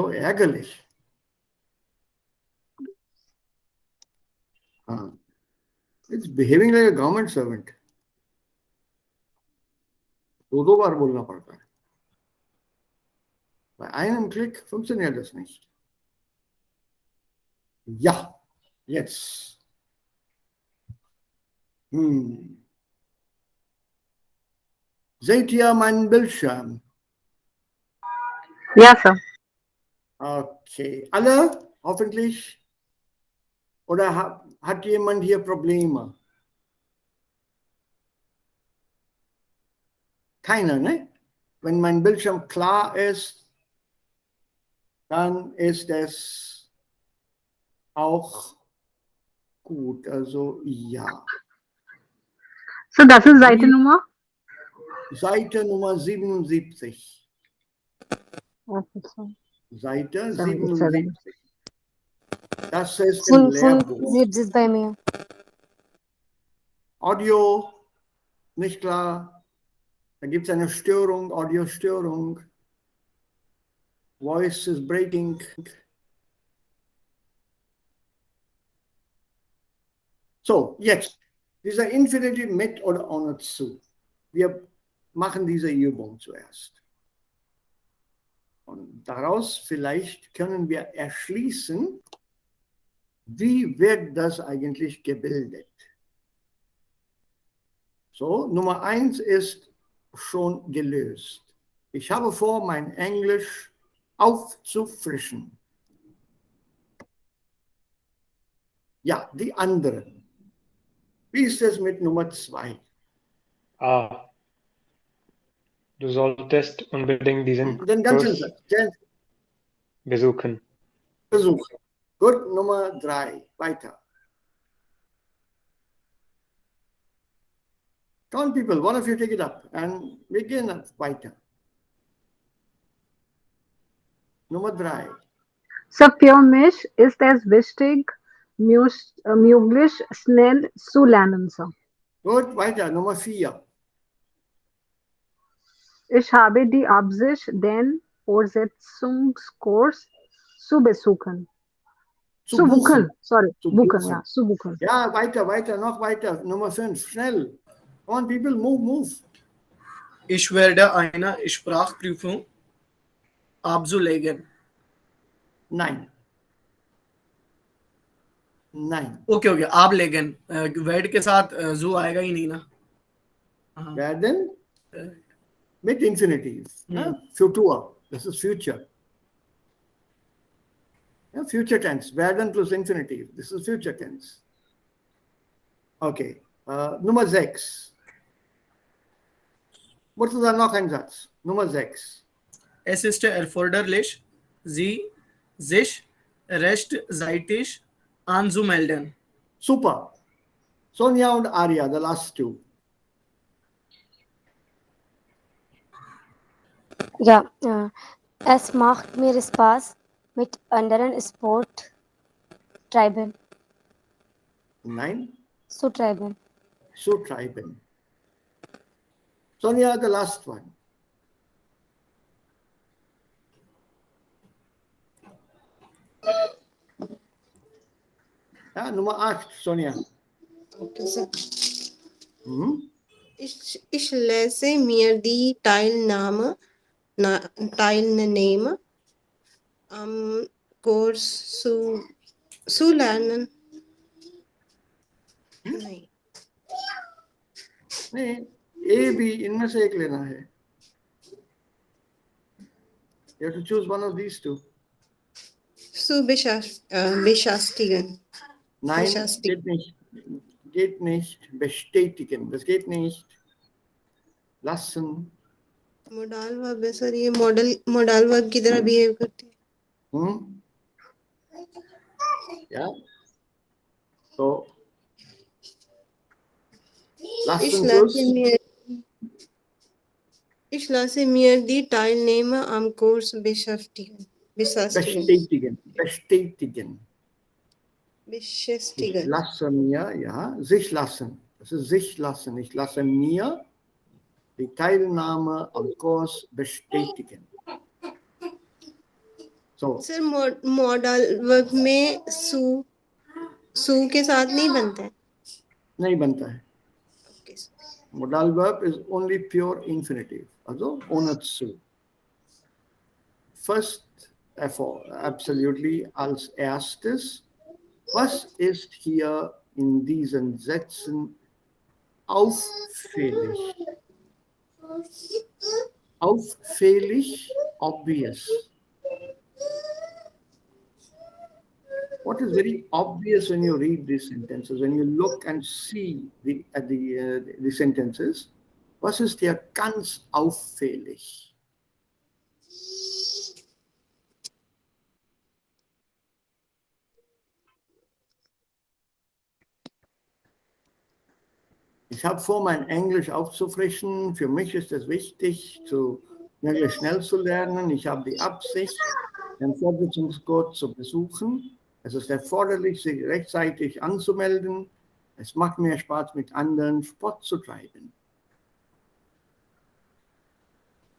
So ärgerlich. It's behaving like a government servant. दो बार बोलना पड़ता है. Bei einem Klick funktioniert das nicht. Ja, jetzt. Seht ihr meinen Bildschirm? Ja, Sir. Okay. Alle? Hoffentlich? Oder hat jemand hier Probleme? Keiner, ne? Wenn mein Bildschirm klar ist, dann ist es auch gut. Also ja. So, das ist Seitennummer? Seite Nummer 77. Okay, so. Seite 77. 77. Das ist im Lehrbuch. 77 bei mir. Audio, nicht klar. Da gibt es eine Störung, Audiostörung. Voice is breaking. So, jetzt. Dieser Infinitive mit oder ohne zu. Wir machen diese Übung zuerst. Und daraus vielleicht können wir erschließen, wie wird das eigentlich gebildet. So, Nummer 1 ist schon gelöst. Ich habe vor, mein Englisch aufzufrischen. Ja, die anderen. Wie ist es mit Nummer 2? Du solltest unbedingt diesen Den ganzen Kurs Satz. besuchen. Besuchen. Gut, Nummer 3. Weiter. Come on, people, one of you take it up and begin weiter. Nummer 3. So, für mich ist es wichtig, möglichst schnell zu lernen. So. Gut, weiter. Nummer 4. Ich habe die Absicht, den Fortsetzungskurs zu besuchen. Zu buchen. Sorry, buchen, ja, zu buchen. Ja, weiter, noch weiter. Nummer 5, schnell. Come on, people, move. Ich werde eine Sprachprüfung abzulegen. Nein. Okay, ablegen. Word के साथ zu आएगा ही नहीं ना. Werden mit Infinitiv. Futur. Das ist Future. Ja, Future Tense. Werden plus Infinitiv. Das ist Future Tense. Okay. Nummer 6. Was ist da noch ein Satz? Nummer 6. Es ist erforderlich, Sie sich rechtzeitig anzumelden. Super. Sonja und Arya, the last two. Ja, es macht mir Spaß, mit anderen Sport treiben. Nein. Zu treiben. Sonja, the last one. Ja, Nummer 8, Sonja. Okay, sir. Ich lese mir die Teilnahme am Kurs zu lernen. नहीं, A, B, इनमें से एक लेना है. You have to choose one of these two. Zu beschäftigen. Nein, geht nicht. Bestätigen, das geht nicht. Lassen. Modal verb है sir, ये modal verb की तरह behave करती है. Ja. So. Lassen Ich lasse mir die Teilnehmer am Kurs beschäftigen. Bestätigen. Beschäftigen. Ich lasse mir, ja, sich lassen. Das ist sich lassen. Ich lasse mir die Teilnahme am Kurs bestätigen. So sir modal verb में सू के साथ नहीं बनता है. नहीं बनता है. Okay, sir. Modal verb is only pure infinitive. Also onatsu. First, absolutely als erstes. Was ist hier in diesen Sätzen auffällig? Auffällig, obvious. What is very obvious when you read these sentences, when you look and see the sentences? Was ist hier ganz auffällig? Ich habe vor, mein Englisch aufzufrischen. Für mich ist es wichtig, Englisch schnell zu lernen. Ich habe die Absicht, den Fortbildungskurs zu besuchen. Es ist erforderlich, sich rechtzeitig anzumelden. Es macht mir Spaß, mit anderen Sport zu treiben.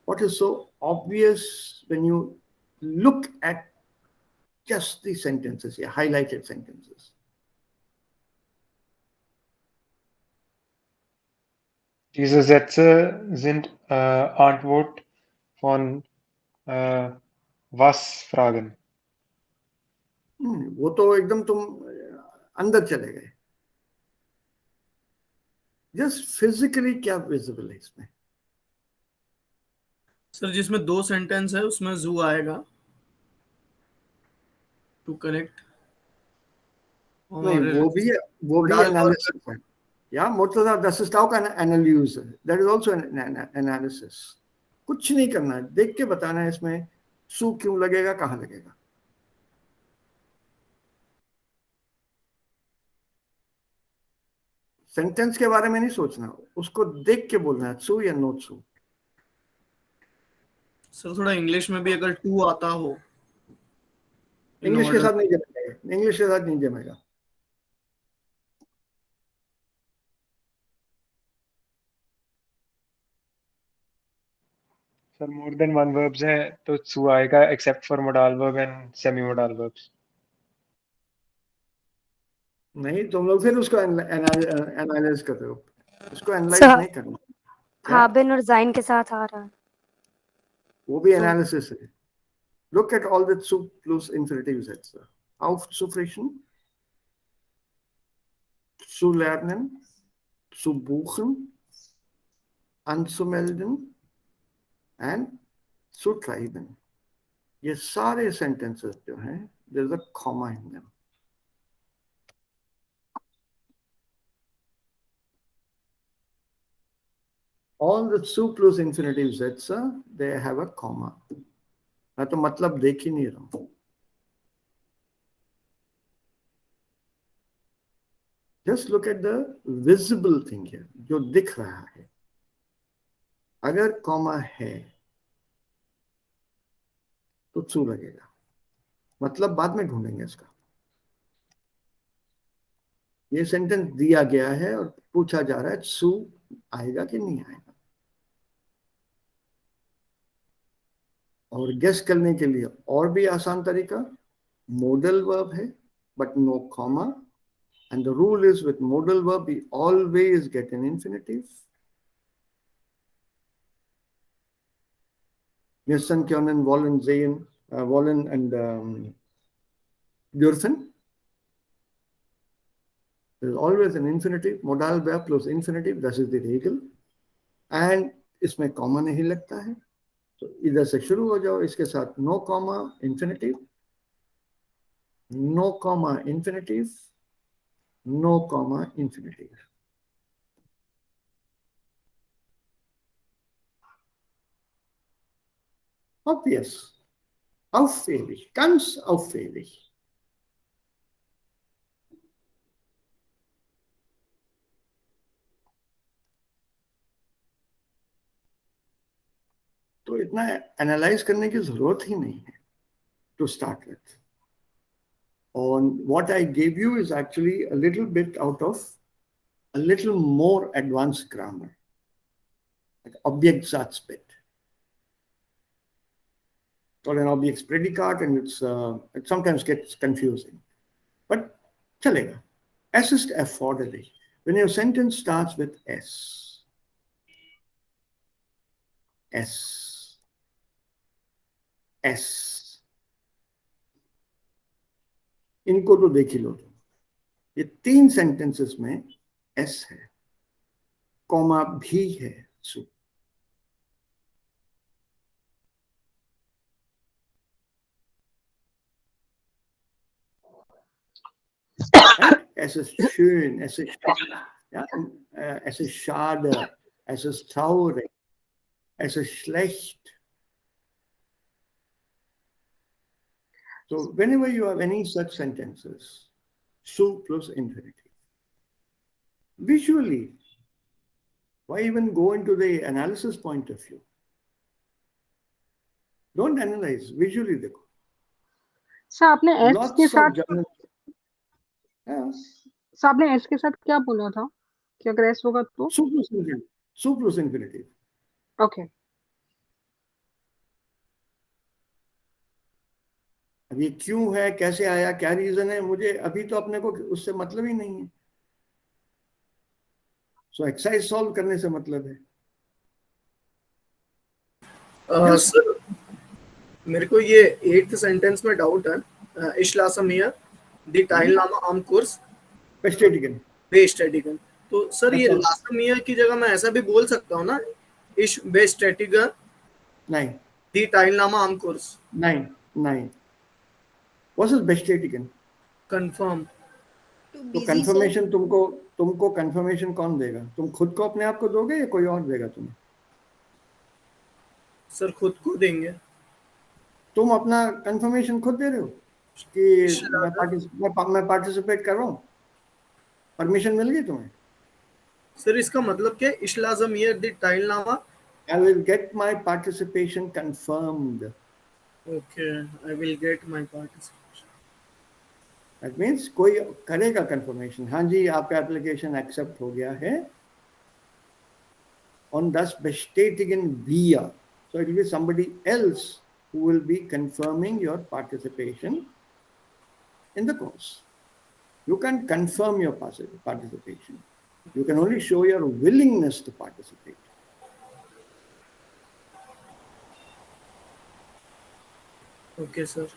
What is so obvious when you look at just the sentences here, highlighted sentences? Diese Sätze sind Antwort von Was-Fragen. वो तो एकदम तुम अंदर चले गए. Just physically क्या visible है इसमें? सर जिसमें 2 सेंटेंस है उसमें जू आएगा टू कनेक्ट. नहीं, वो भी एनालिसिस है. Ja, Murtaza, das ist auch eine Analyse. That is also an analysis. कुछ नहीं करना है, देख के बताना है इसमें सू क्यों लगेगा, कहाँ लगेगा. सेंटेंस के बारे में नहीं सोचना, उसको देख के बोलना है सू या नो सू. सर थोड़ा इंग्लिश में भी अगर टू आता हो. इंग्लिश के साथ नहीं जमेगा, इंग्लिश के साथ नहीं जमेगा. Sir more than one verbs है तो to आएगा except for modal verb and semi modal verbs. नहीं, तुम लोग फिर उसको एनालाइज कर रहे हो. उसको एनालाइज सर, नहीं करना. हाबिन और जाइन के साथ आ रहा है. वो भी एनालिसिस है. Look at all the zu plus infinitive Sätze. Aufzufrischen, zu lernen, zu buchen, anzumelden and zu treiben. ये सारे sentences जो हैं, there's a comma in them. All the zu plus infinitive Sätze, they have a comma. मैं तो मतलब देख ही नहीं रहा हूँ. Just look at the visible thing here, जो दिख रहा है. अगर कॉमा है तो चू लगेगा. मतलब बाद में ढूंढेंगे इसका. ये सेंटेंस दिया गया है और पूछा जा रहा है चू आएगा कि नहीं आएगा. और गेस करने के लिए और भी आसान तरीका, modal verb है but no comma, and the rule is with modal verb we always get an infinitive. Müssen, können, wollen, sehen, wollen and dürfen. There is always an infinitive, modal verb plus infinitive, that is the regel. And इसमें comma नहीं लगता है. तो इधर से शुरू हो जाओ, इसके साथ no comma infinitive, no comma infinitive, no comma infinitive. Obvious. Auffällig, ganz auffällig. तो इतना एनालाइज करने की जरूरत ही नहीं है to start with. And what I gave you is actually a little bit out of a little more advanced grammar, like Objektsatzbett. or an object's predicate, and it sometimes gets confusing. But chalega. S ist erforderlich. When your sentence starts with S, S, S, इनको तो देख ही लो तुम, ये 3 sentences में S है, comma भी है सु. Right? Es ist schön, es ist, ja, es ist schade, es ist traurig, es ist schlecht. So whenever you have any such sentences, su plus infinitive. Visually, why even go into the analysis point of view? Don't analyze, visually देखो. Sir आपने S के Lots साथ of journal. Yeah. Sir आपने S के साथ क्या बोला था कि अगर एस होगा तो Su plus infinitive. Su plus infinitive. Okay अब ये क्यों है, कैसे आया, क्या रीजन है, मुझे अभी तो अपने को उससे मतलब ही नहीं है. सो एक्सरसाइज सॉल्व करने से मतलब है. सर मेरे को ये 8th सेंटेंस में डाउट है. इशलासमिया दी टाइलनामा आम कोर्स बेस्टेटिकन. बेस्टेटिकन. तो सर ये अच्छा. लासमिया की जगह मैं ऐसा भी बोल सकता हूँ ना, इश बेस्टेटिकन नहीं दी टाइलनामा आम कोर्स. नहीं नहीं. व्हाट इज बेस्टेटिकन? कंफर्म. टू तो बिजी सो कंफर्मेशन तुमको कंफर्मेशन कौन देगा? तुम खुद को अपने आप को दोगे या कोई और देगा तुम्हें? सर खुद को देंगे. तुम अपना कंफर्मेशन खुद दे रहे हो कि मैं पार्टिसिपेट कर रहा हूँ? परमिशन मिल गई तुम्हें? सर इसका मतलब क्या है? इशलाजमिया दी टाइलनामा. I will get my participation confirmed. Okay, I will get my participation. That means कोई करेगा कंफर्मेशन. हाँ जी, आपका एप्लीकेशन एक्सेप्ट हो गया है. On das bestätigen wir. So it will be somebody else who will be confirming your participation in the course. You can't confirm your participation. You can only show your willingness to participate. Okay sir.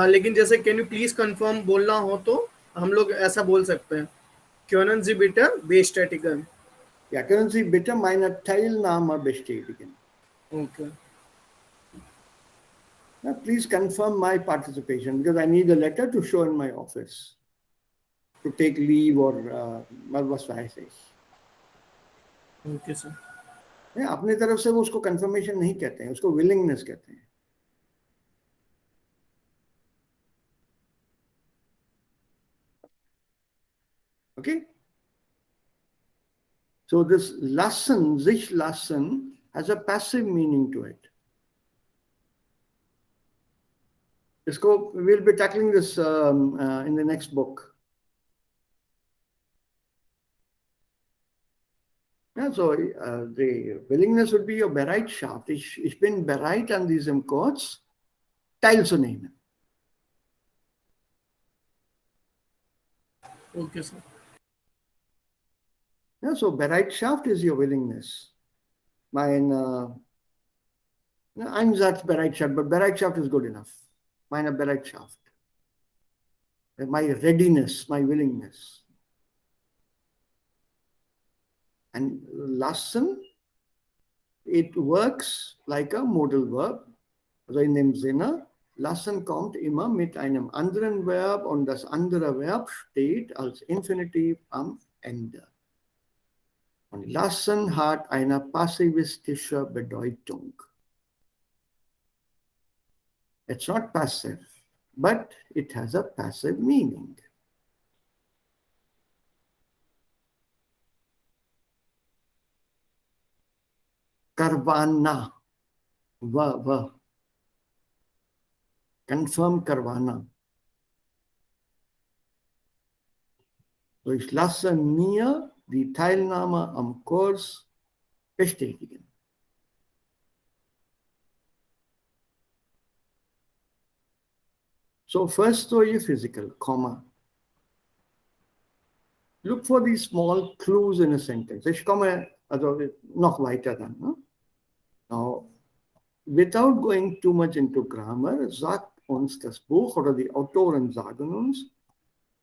लेकिन जैसे can you please confirm बोलना हो तो हम लोग ऐसा बोल सकते हैं, क्योंन जी बिटर बेस्टेटिकन. Ja, können Sie bitte meine Teilnahme bestätigen? Okay. Now, please confirm my participation because I need a letter to show in my office to take leave or was weiß ich. Okay sir. अपनी तरफ से वो उसको confirmation नहीं कहते हैं, उसको willingness कहते हैं. Okay? So this lassen, sich lassen, has a passive meaning to it. इसको we'll be tackling this in the next book. Ja, so the willingness would be your Bereitschaft. Ich bin bereit, an diesem Kurs teilzunehmen. Okay sir. Ja, so Bereitschaft is your willingness. Mein Einsatzbereitschaft, but Bereitschaft is good enough. Meine Bereitschaft. My readiness, my willingness. And lassen, it works like a modal verb. Also in dem Sinne, lassen kommt immer mit einem anderen Verb und das andere Verb steht als Infinitiv am Ende. Und lassen hat eine passivistische Bedeutung. It's not passive, but it has a passive meaning. करवाना, वह confirm करवाना. So ich lasse mir die Teilnahme am Kurs bestätigen. So first story is physical, comma. Look for these small clues in a sentence. Ich komme also noch weiter dann. Ne? Now, without going too much into grammar, sagt uns das Buch oder die Autoren sagen uns,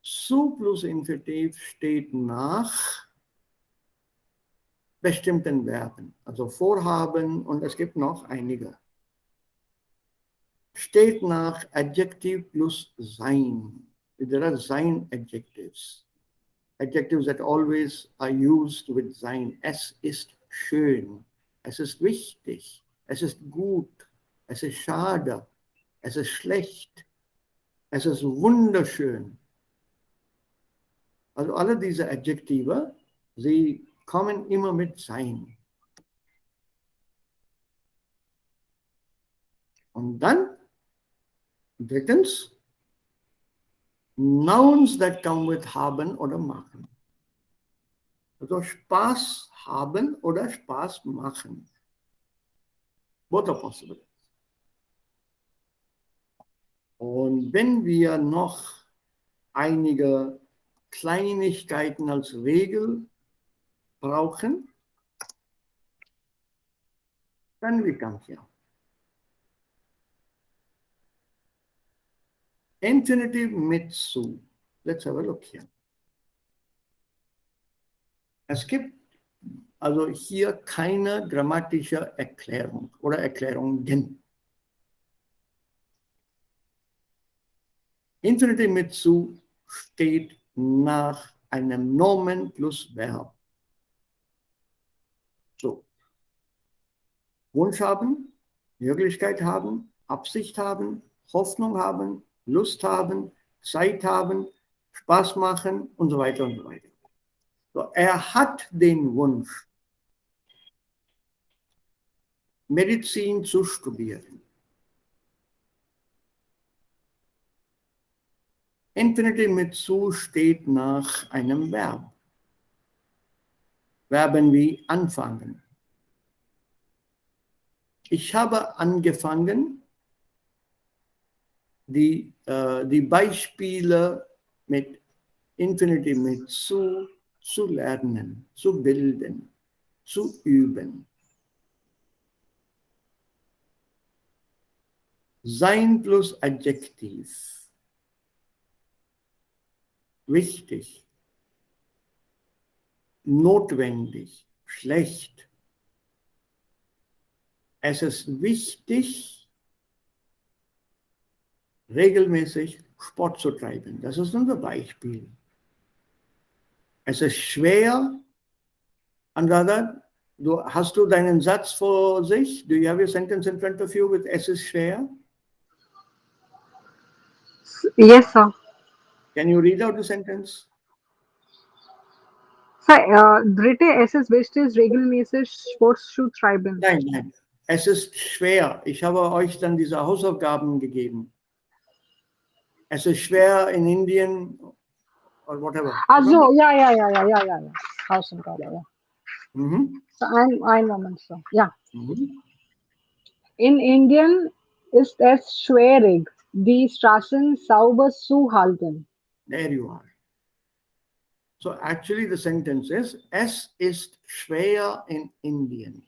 zu plus Infinitiv steht nach bestimmten Verben, also Vorhaben und es gibt noch einige. Steht nach Adjektiv plus sein. There are sein adjectives. Adjectives that always are used with sein. Es ist schön, es ist wichtig, es ist gut, es ist schade, es ist schlecht, es ist wunderschön. Also alle diese Adjektive, sie kommen immer mit sein. Und dann, drittens, Nouns that come with haben oder machen. Also Spaß haben oder Spaß machen. Both are possible. Und wenn wir noch einige Kleinigkeiten als Regel brauchen, dann we come here. Infinitive mit zu. Let's have a look here. Es gibt also hier keine grammatische Erklärung oder Erklärungen. Infinitive mit zu steht nach einem Nomen plus Verb. So. Wunsch haben, Möglichkeit haben, Absicht haben, Hoffnung haben, Lust haben, Zeit haben, Spaß machen und so weiter und so weiter. So, er hat den Wunsch, Medizin zu studieren. Infinitive mit zu steht nach einem Verb. Verben wie anfangen. Ich habe angefangen, die Beispiele mit Infinitive mit zu lernen, zu bilden, zu üben. Sein plus Adjektiv. Wichtig, notwendig, schlecht. Es ist wichtig, regelmäßig Sport zu treiben. Das ist unser Beispiel. Es ist schwer, Anuradha, hast du deinen Satz vor sich? Do you have your sentence in front of you with es ist schwer? Yes, sir. Can you read out the sentence? Sir, dritte, es ist wichtig, regelmäßig Sport zu treiben. Nein. Es ist schwer. Ich habe euch dann diese Hausaufgaben gegeben. Es ist schwer in Indien or whatever. Also, ja. Hausaufgabe, ja. So, ein Moment, so. Ja. In Indien ist es schwierig, die Straßen sauber zu halten. There you are. So actually the sentence is, es ist schwer in Indien.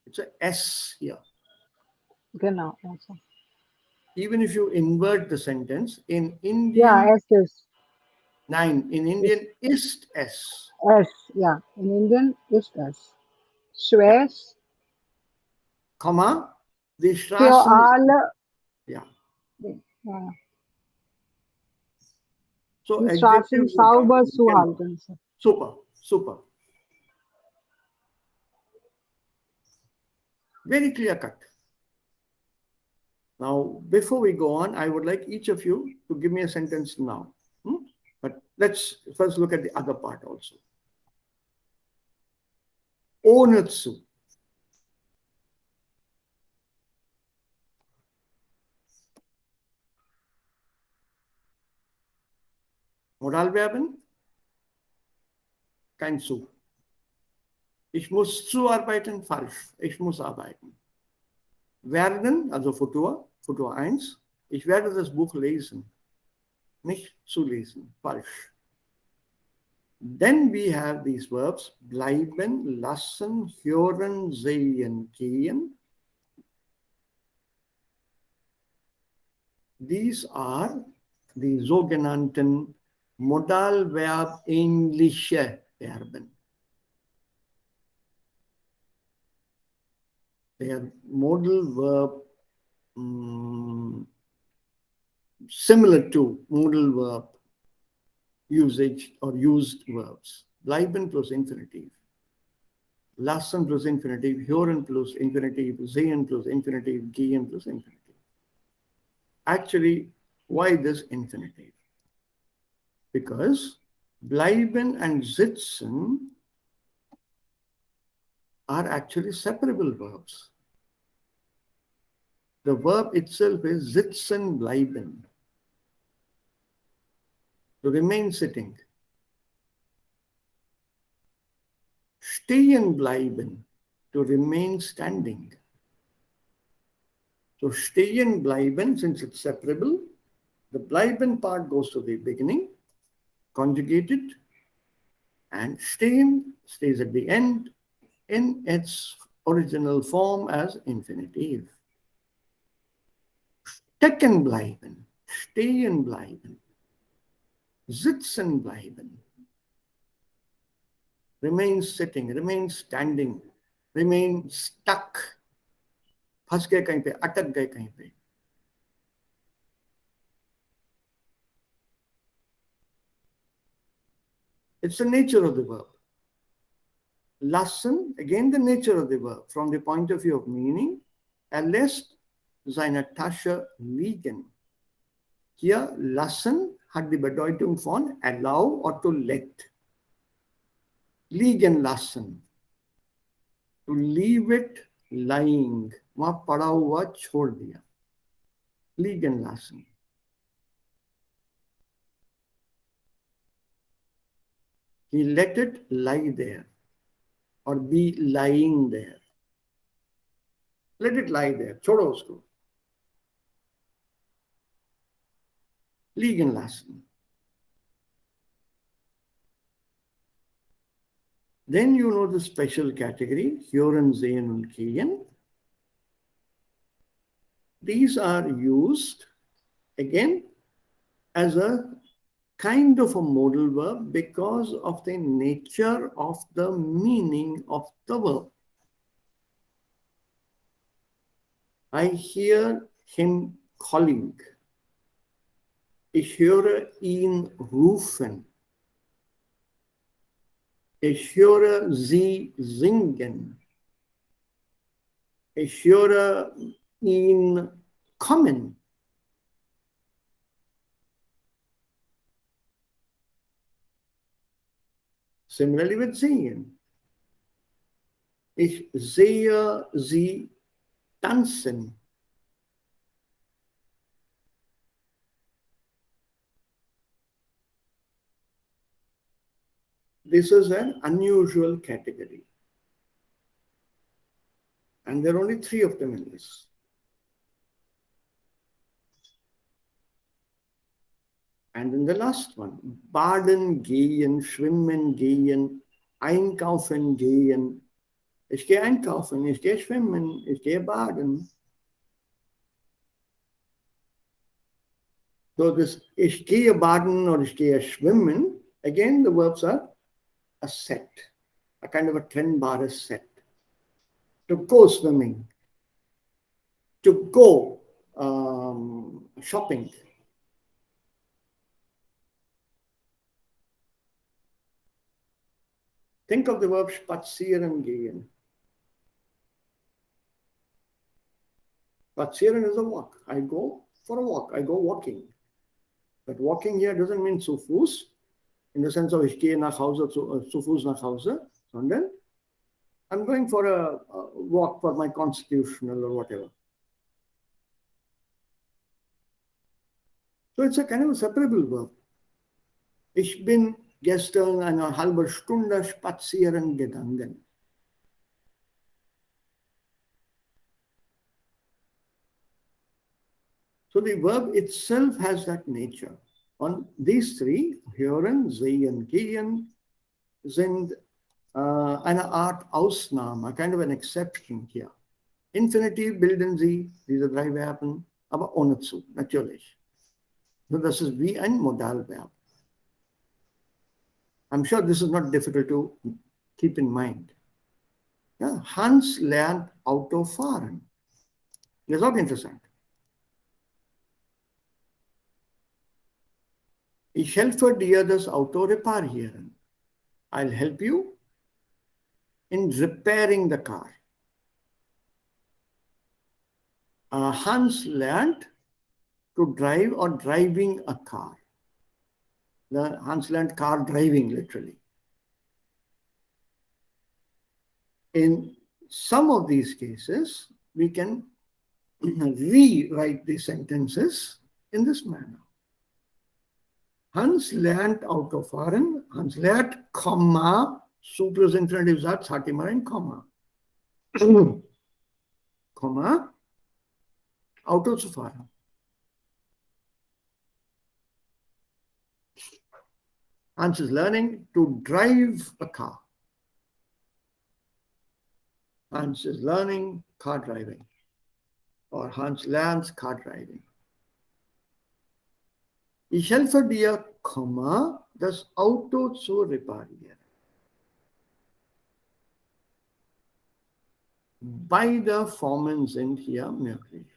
It's a S here. Genau. Also. Even if you invert the sentence, in Indian, Ja, es ist. nein, in Indian ist es. Es, ja. In Indien ist es. Schwer Komma, die für Straßen, alle. ja. Ja. So Die Straßen adjectives sauber are- zu halten. Super. Very clear cut. Now, before we go on, I would like each of you to give me a sentence now. But let's first look at the other part also. Ohne zu. Modalverben? Kein zu. Ich muss zuarbeiten, falsch. Ich muss arbeiten. Werden, also Futur 1, Ich werde das Buch lesen. Nicht zu lesen. Falsch. Then we have these verbs bleiben, lassen, hören, sehen, gehen. These are die sogenannten modalverähnliche Verben. They are modal verb similar to modal verb usage or used verbs. Bleiben plus infinitive. Lassen plus infinitive. Hören plus infinitive. Sehen plus infinitive. Gehen plus infinitive. Actually, why this infinitive? Because bleiben and sitzen are actually separable verbs. The verb itself is sitzen bleiben, to remain sitting. Stehen bleiben, to remain standing. So stehen bleiben, since it's separable, the bleiben part goes to the beginning, conjugated, and stehen stays at the end in its original form as infinitive. Stecken bleiben, stehen bleiben, sitzen bleiben, remain sitting, remain standing, remain stuck, फंस गए कहीं पे, अटक गए कहीं पे. It's the nature of the verb. Lassen, again the nature of the verb from the point of view of meaning, erlässt seine Tasche liegen. Hier lassen hat die Bedeutung von allow or to let. Liegen lassen. To leave it lying. वहां पड़ा हुआ छोड़ दिया. Liegen lassen. He let it lie there or be lying there. Let it lie there. छोड़ो उसको. Liegen lassen. Then you know the special category, hören, sehen und gehen. These are used again as a kind of a modal verb because of the nature of the meaning of the verb. I hear him calling. Ich höre ihn rufen. Ich höre sie singen. Ich höre ihn kommen. Similarly with sehen. Ich sehe sie tanzen. This is an unusual category. And there are only 3 of them in this. And in the last one, baden gehen, schwimmen gehen, einkaufen gehen. Ich gehe einkaufen, ich gehe schwimmen, ich gehe baden. So this ich gehe baden or ich gehe schwimmen, again the verbs are a set, a kind of a trennbare set. To go swimming, to go shopping. Think of the verb spazieren gehen. Spazieren is a walk. I go for a walk. I go walking. But walking here doesn't mean zu Fuß, in the sense of ich gehe nach Hause, zu Fuß nach Hause, sondern I'm going for a walk for my constitutional or whatever. So it's a kind of a separable verb. Ich bin gestern eine halbe Stunde spazieren gegangen. So the verb itself has that nature. On these three, hören, sehen, gehen, sind eine Art Ausnahme, kind of an exception here. Infinitiv bilden sie, diese drei Verben, aber ohne zu, natürlich. So, das ist wie ein Modalverb. I'm sure this is not difficult to keep in mind. Ja, Hans lernt Auto fahren. Das ist auch interessant. Ich helfe dir, das Auto reparieren. I'll help you in repairing the car. Hans lernt to drive or driving a car. Hans lernt car driving, literally. In some of these cases, we can rewrite the sentences in this manner. Hans lernt Auto fahren. Hans lernt, Komma, Superinfinitivsatz hat immer ein Komma. Komma, Auto zu fahren. Hans is learning to drive a car. Hans is learning car driving. Or Hans lernt car driving. Ich helfe dir, Komma, das Auto zu reparieren. Beide Formen sind hier möglich.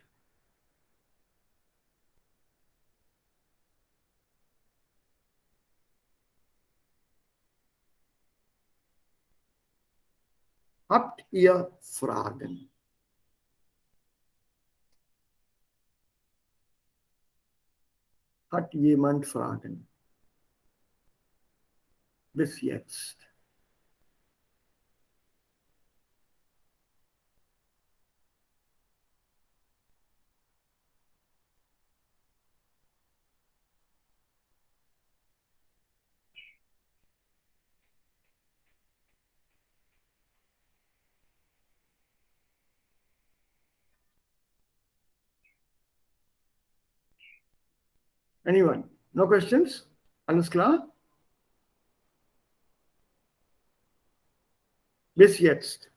Habt ihr Fragen? Hat jemand Fragen? Bis jetzt. Anyone? No questions? Alles klar? Bis jetzt.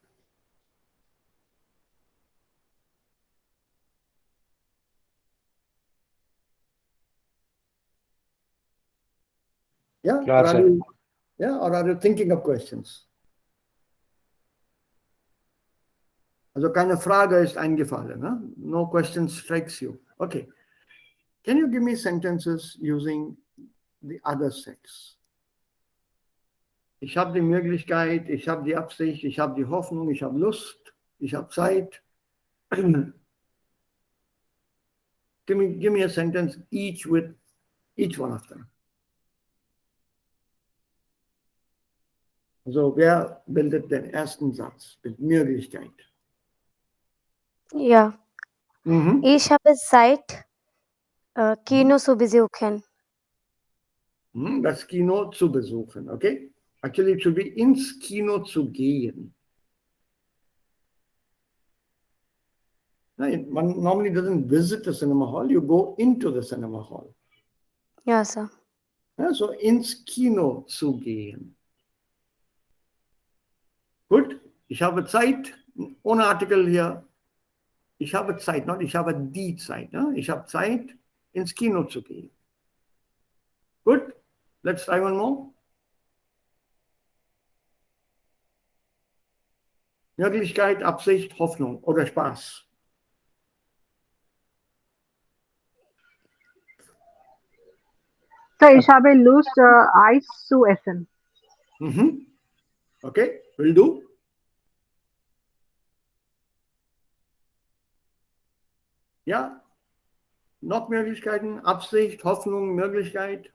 Yeah? Klar, sir. Or are you thinking of questions? Also keine Frage ist eingefallen. Ne? No question strikes you. Okay. Can you give me sentences using the other sex? Ich habe die Möglichkeit, ich habe die Absicht, ich habe die Hoffnung, ich habe Lust, ich habe Zeit. Give me a sentence each with each one of them. Also wer bildet den ersten Satz mit Möglichkeit? Ja. Mhm. Ich habe Zeit, Kino zu besuchen. Das Kino zu besuchen, okay? Actually, it should be ins Kino zu gehen. One normally doesn't visit the cinema hall, you go into the cinema hall. Ja, Sir. Ja, so ins Kino zu gehen. Gut, ich habe Zeit, ohne Artikel hier. Ich habe Zeit, not ich habe die Zeit. Ja? Ich habe Zeit, ins Kino zu gehen. Gut, let's try one more. Möglichkeit, Absicht, Hoffnung oder Spaß. Sir, ich habe Lust, Eis zu essen. Mhm. Okay, will do. Ja, noch Möglichkeiten, Absicht, Hoffnung, Möglichkeit.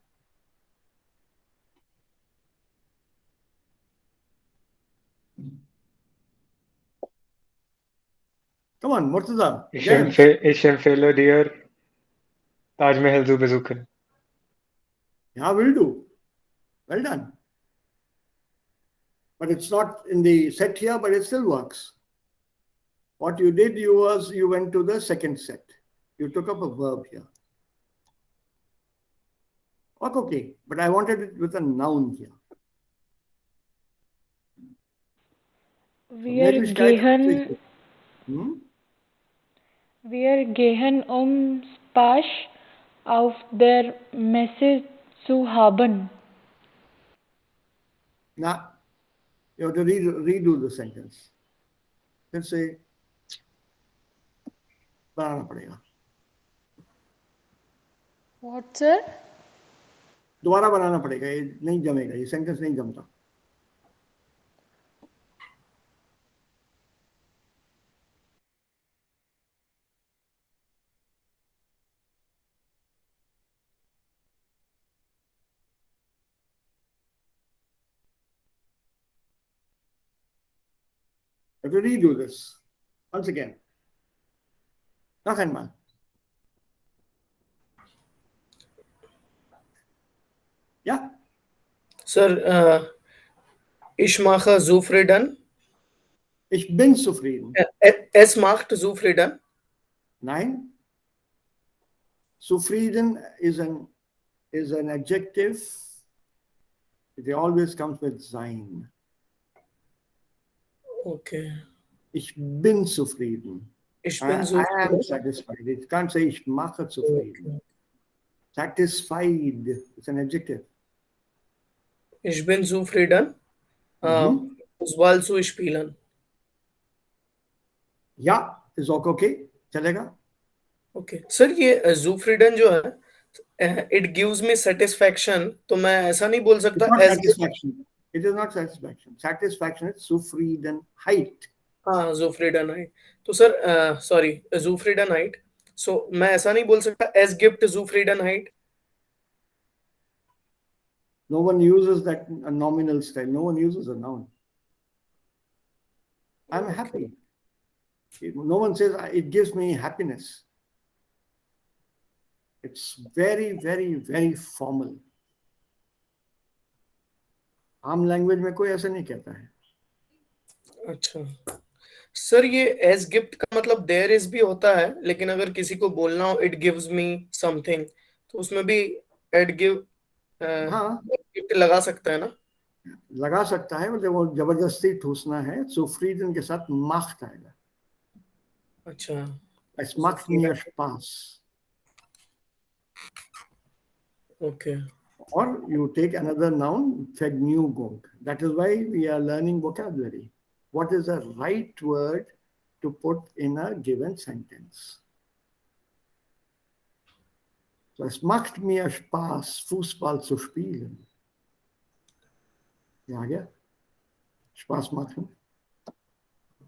Come on, Murtaza, James. Ich empfehle dir, Taj Mahal zu besuchen. Ja, will do. Well done. But it's not in the set here, but it still works. What you did, you went to the second set. You took up a verb here. Okay, but I wanted it with a noun here. Wir gehen, Hmm? wir gehen Spaß auf der Messe zu haben. Now, you have to redo the sentence. Let's say, बनाना पड़ेगा. What, sir? दोबारा बनाना पड़ेगा, ये नहीं जमेगा, ये sentence नहीं जमता. I have to redo this once again. Noch einmal. Ja? Sir, ich mache zufrieden. Ich bin zufrieden. Es macht zufrieden. Nein. Zufrieden is an adjective. It always comes with sein. Okay. Ich bin zufrieden. Ich bin I zufrieden. am satisfied. It can't say ich mache zufrieden. Satisfied. It's an adjective. Ich bin zufrieden. Fußball zu spielen. Ja, is auch okay. चलेगा. Okay. Sir ये zufrieden जो है, it gives me satisfaction. तो मैं ऐसा नहीं बोल सकता. It's not satisfaction. It is not satisfaction. Satisfaction is Zufriedenheit. हाँ, Zufriedenheit. तो सर sorry, Zufriedenheit. So मैं ऐसा नहीं बोल सकता as gift Zufriedenheit. No one uses that a nominal style. No one uses a noun. I'm happy. No one says it gives me happiness. It's very, very, very formal. आम language में कोई ऐसा नहीं कहता है. अच्छा सर, ये as gift का मतलब देयर इज भी होता है, लेकिन अगर किसी को बोलना हो इट गिव्स मी समथिंग, तो उसमें भी एड गिव गिफ्ट लगा सकता है ना. लगा सकता है, मतलब वो जबरदस्ती ठूसना है. zufrieden के साथ macht आएगा. अच्छा. Es macht mir Spaß. Okay. Or you take another noun, Vergnügung. That is why we are learning vocabulary. What is the right word to put in a given sentence? So, es macht mir Spaß, Fußball zu spielen. Ja, ja. Spaß machen.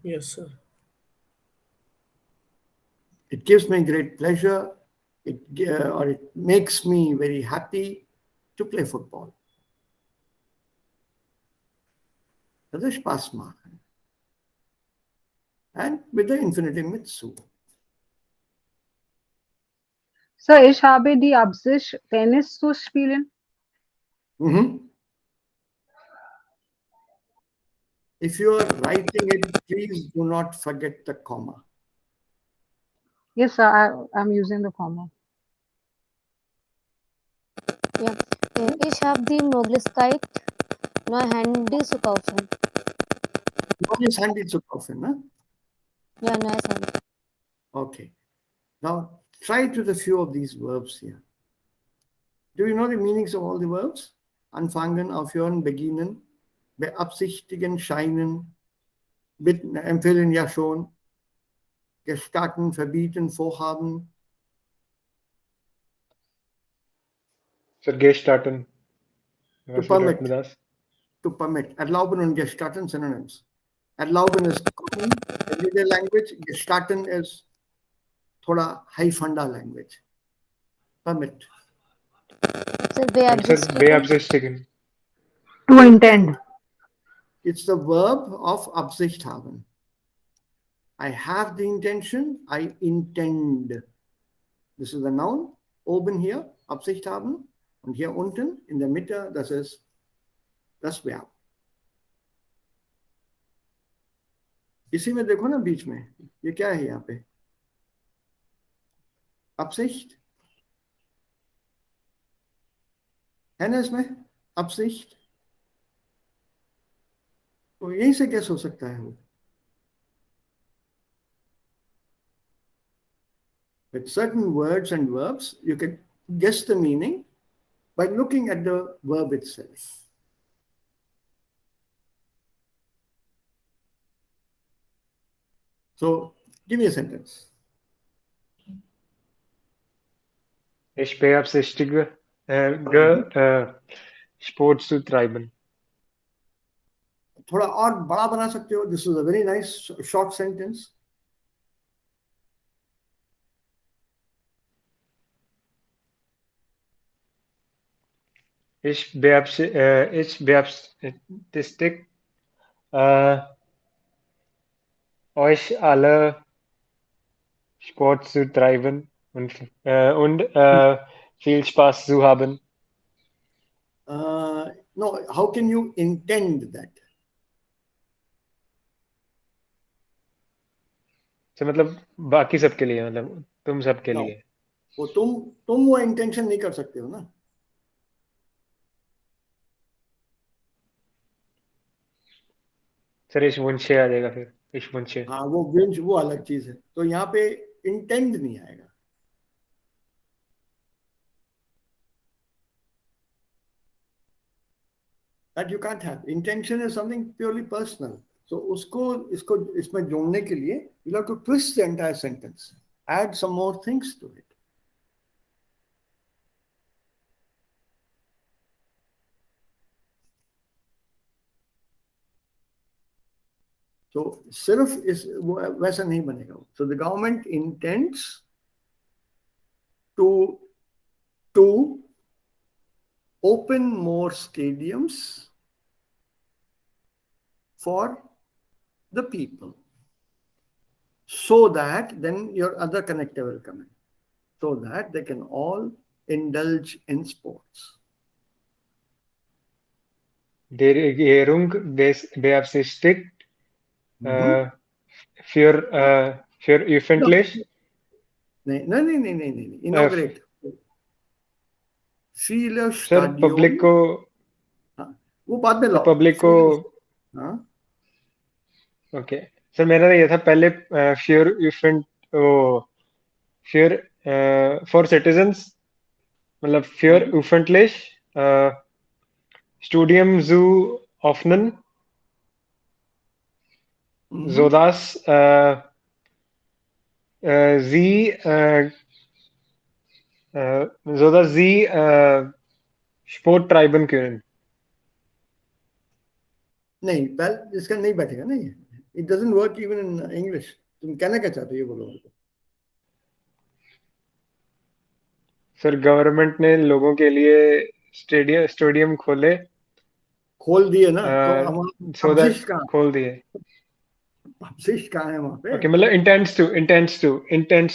Yes, sir. It gives me great pleasure. Or it makes me very happy to play football. Das ist Spaß machen. And with the infinitive mit zu. Sir, ich habe die Absicht, Tennis zu spielen. If you are writing it, please do not forget the comma. Yes, sir, I'm using the comma. Ja. Ich habe die Möglichkeit, neue Handy zu kaufen. Neues Handy zu kaufen, ne? Ja, neues Handy. Okay. Now, try to the few of these verbs here. Do you know the meanings of all the verbs? Anfangen, aufhören, beginnen, beabsichtigen, scheinen, bitten, empfehlen ja schon, gestatten, verbieten, vorhaben. Sir, gestatten. To permit. To permit. Erlauben und gestatten synonyms. Erlauben is common everyday language. Gestatten is thoda high funda language. Permit. Sir, beabsichtigen. To intend. It's the verb of Absicht haben. I have the intention, I intend. This is the noun. Oben hier, Absicht haben. Und hier unten in der Mitte, das ist das Verb. इसी में देखो ना बीच में, ये क्या है यहाँ पे? Absicht? है ना इसमें Absicht? तो यहीं से कैसे हो सकता है वो? With certain words and verbs, you can guess the meaning by looking at the verb itself. So, give me a sentence. Ich beabsichtige, Sport zu treiben. थोड़ा और बड़ा बना सकते हो. This is a very nice short sentence. Ich beabsichtige, euch alle Sport zu treiben und viel Spaß zu haben. No, how can you intend that? तो मतलब बाकी सबके लिए, मतलब तुम सबके No, लिए. वो तुम वो इंटेंशन नहीं कर सकते हो ना. सर इस वंशे आ जाएगा फिर, इस वंशे. हाँ, वो अलग चीज है. तो यहाँ पे इंटेंड नहीं आएगा. That you can't have. Intention is something purely personal. So इसको इसमें जोड़ने के लिए you have to twist the entire sentence, add some more things to it. So सिर्फ इस वैसा नहीं बनेगा. So the government intends to open more stadiums for the people, so that then your other connector will come in, so that they can all indulge in sports. Der Regierung beabsichtigt, für öffentlich, नहीं, inaugurate. viele sir public Stadion. को, हाँ, वो बाद में लाओ. Public को. हाँ, okay sir, मेरा ये था पहले फ्योर इवेंट, फ्योर फॉर सिटीजन्स, मतलब फ्योर öffentlich, Studium zu öffnen, sodass sie Sport treiben können. नहीं, पहले इसका नहीं बैठेगा ना ये. It doesn't work even in English. तुम कहना क्या चाहते हो ये बोलो. सर गवर्नमेंट ने लोगों के लिए स्टेडियम खोल दिए ना. तो हम सो दैट अवशिष्ट कहाँ खोल दिए. है वहां पे. ओके, मतलब intends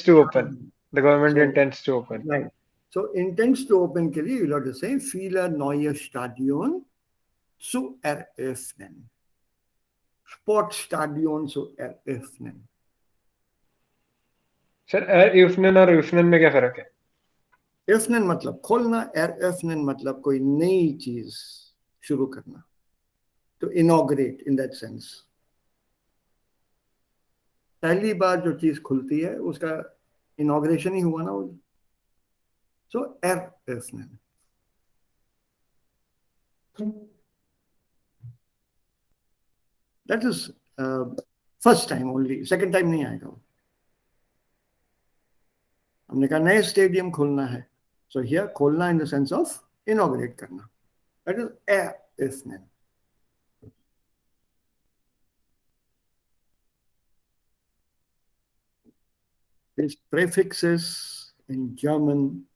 to open. The government intends to open. Right. So intends to open के लिए you have to say viele neue Stadion zu eröffnen. Sportstadion zu eröffnen. Sir öffnen और öffnen में क्या फर्क है? Öffnen मतलब खोलना, eröffnen मतलब कोई नई चीज शुरू करना. To inaugurate in that sense. पहली बार जो चीज खुलती है उसका इनॉग्रेशन ही हुआ ना. So eröffnen. That is first time only. Second time नहीं आएगा. हमने कहा नए स्टेडियम खोलना है. So here खोलना in the sense of inaugurate करना. That is eröffnen. These prefixes in German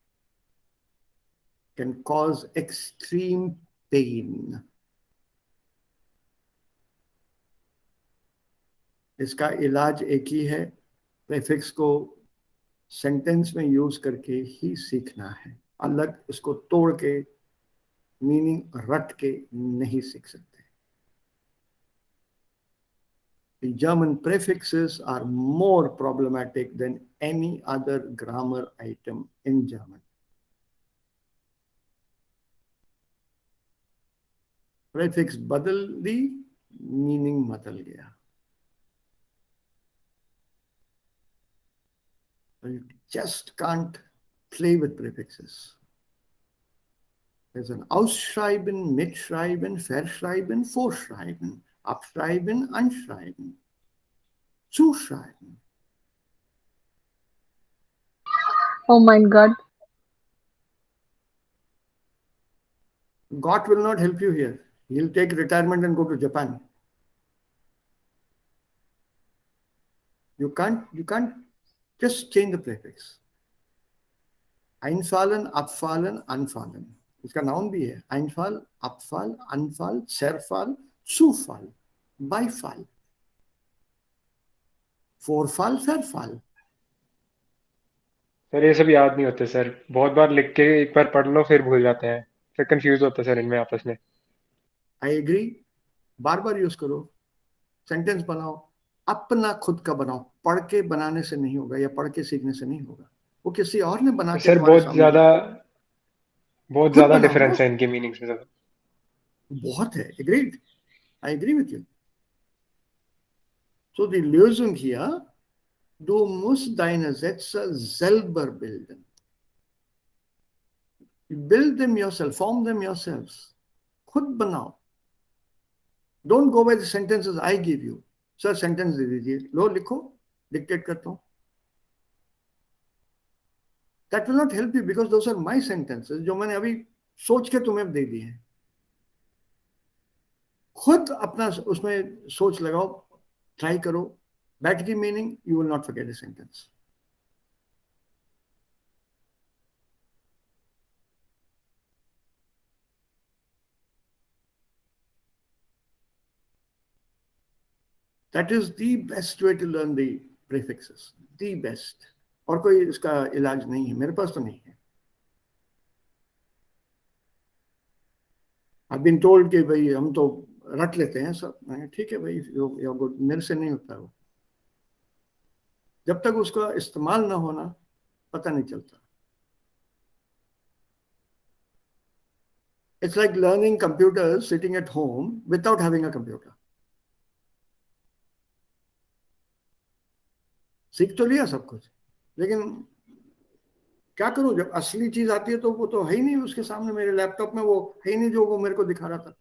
can cause extreme pain. इसका इलाज एक ही है. प्रेफिक्स को सेंटेंस में यूज करके ही सीखना है. अलग इसको तोड़ के मीनिंग रट के नहीं सीख सकते. The German prefixes are more problematic than any other grammar item in German. Prefix बदल दी, meaning बदल गया. You just can't play with prefixes. There's an Ausschreiben, Mitschreiben, Verschreiben, Vorschreiben, Abschreiben, Anschreiben, Zuschreiben. Oh my God. God will not help you here. He'll take retirement and go to Japan. You can't just change the prefix. Einfallen, abfallen, anfallen. इसका noun भी है. Einfall, Abfall, Anfall, Zerfall, Zufall, Beifall, Vorfall, Verfall. Sir ये सब याद नहीं होते sir, बहुत बार लिख के एक बार पढ़ लो फिर भूल जाते हैं, फिर कंफ्यूज होता है सर इनमें आपस में. I agree. Bar bar use करो. सेंटेंस बनाओ, अपना खुद का बनाओ. पढ़ के बनाने से नहीं होगा या पढ़ के सीखने से नहीं होगा. वो किसी और ने बना के सर तुम्हारे बहुत सामने खुद ज्यादा बनाओ डिफरेंस ना. है इनके मीनिंग्स में सर. बहुत है. Agreed. I agree with you. So die Lösung hier, du musst deine Sätze selber bilden. Build them yourself, form them yourselves. खुद बनाओ. Don't go by the sentences I give you. Sir, sentence दे दीजिए. लो लिखो, dictate करता हूँ. That will not help you because those are my sentences जो मैंने अभी सोच के तुम्हें दे दिए हैं. खुद अपना उसमें सोच लगाओ, ट्राई करो. बैठ की meaning, you will not forget the sentence. That is the best way to learn the prefixes. The best. और कोई इसका इलाज नहीं है. मेरे पास तो नहीं है. I've been told कि भाई हम तो रट लेते हैं सब. ठीक है भाई, मेरे से नहीं होता वो. जब तक उसका इस्तेमाल ना होना, पता नहीं चलता. It's like learning computers sitting at home without having a computer. सीख तो लिया सब कुछ, लेकिन क्या करूं जब असली चीज आती है तो वो तो है ही नहीं उसके सामने. मेरे लैपटॉप में वो है ही नहीं जो वो मेरे को दिखा रहा था.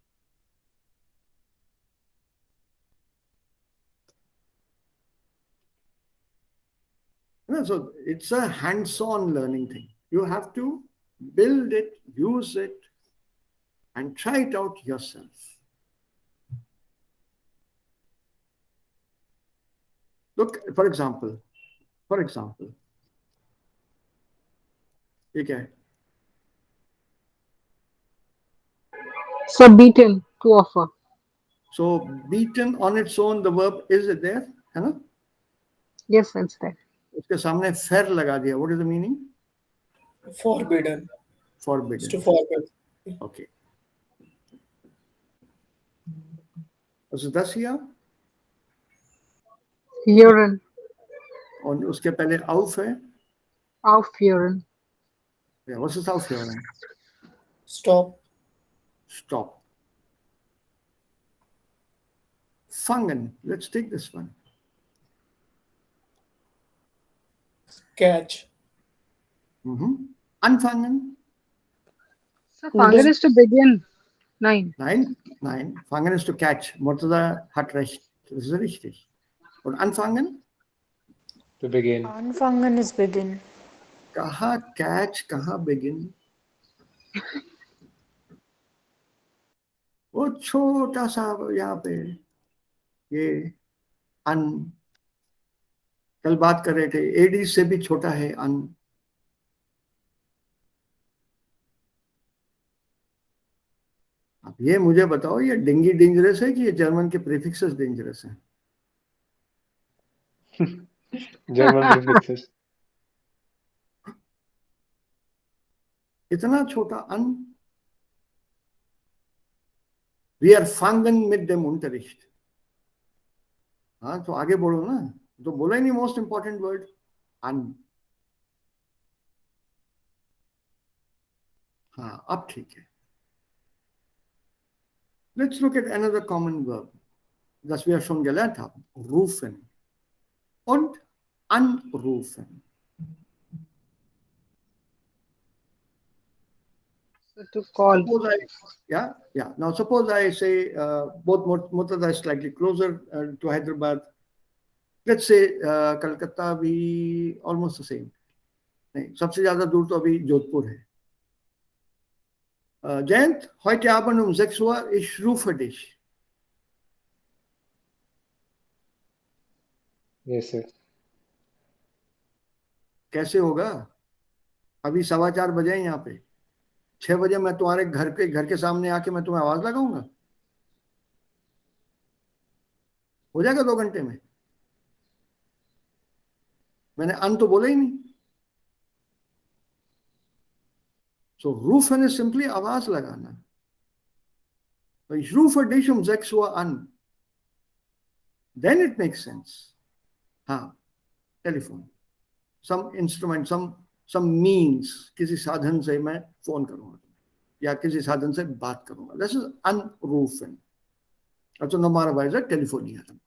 So it's a hands-on learning thing. You have to build it, use it, and try it out yourself. Look, for example, ठीक है. So beaten, to offer. So beaten on its own, the verb is it there, है ना? Yes, it's there. उसके सामने फेर लगा दिया. What is the meaning? Forbidden. It's Forbidden. to forbid. Okay. Was it 10 hier? Urine, और उसके पहले auf है. aufführen. Yeah, was ist aufhören? Stop. Stop. Fangen. Let's take this one. Catch. Anfangen. So fangen is to begin. 9. Nein. Fangen ist to catch. Murtaza hat recht. Das ist richtig. Und anfangen? To begin. Anfangen is begin. कहाँ catch, कहाँ begin? वो छोटा सा यहाँ पे ये अन. कल बात कर रहे थे, एडी से भी छोटा है अन. अब ये मुझे बताओ, ये डिंगी डेंजरस है कि ये जर्मन के प्रीफिक्सेस डेंजरस हैं? German prefixes. इतना छोटा अन. Wir fangen mit dem Unterricht. हाँ तो आगे बढ़ो ना, तो बोला ही नहीं मोस्ट इंपॉर्टेंट वर्ड अन। हाँ अब ठीक है। Let's look at another common verb, das wir schon gelernt haben. Rufen und anrufen. So to call. Suppose yeah. Now suppose I say both Murtada is slightly closer to Hyderabad. Let's say Calcutta भी almost the same. नहीं, सबसे ज़्यादा दूर तो अभी जोधपुर है. Jayant, heute Abend um 6 Uhr, ich rufe dich. Yes sir. कैसे होगा? अभी 4:15 बजे हैं यहाँ पे. 6 बजे मैं तुम्हारे घर के सामने आके मैं तुम्हें आवाज लगाऊंगा? हो जाएगा 2 घंटे में? मैंने अन तो बोला ही नहीं. So rufen is simply आवाज लगाना. So ich rufe dich um 6 Uhr an. Then it makes sense. हाँ, telephone, some instrument, some means, किसी साधन से मैं फोन करूंगा या किसी साधन से बात करूंगा. This is anrufen. Also normalerweise telefonieren.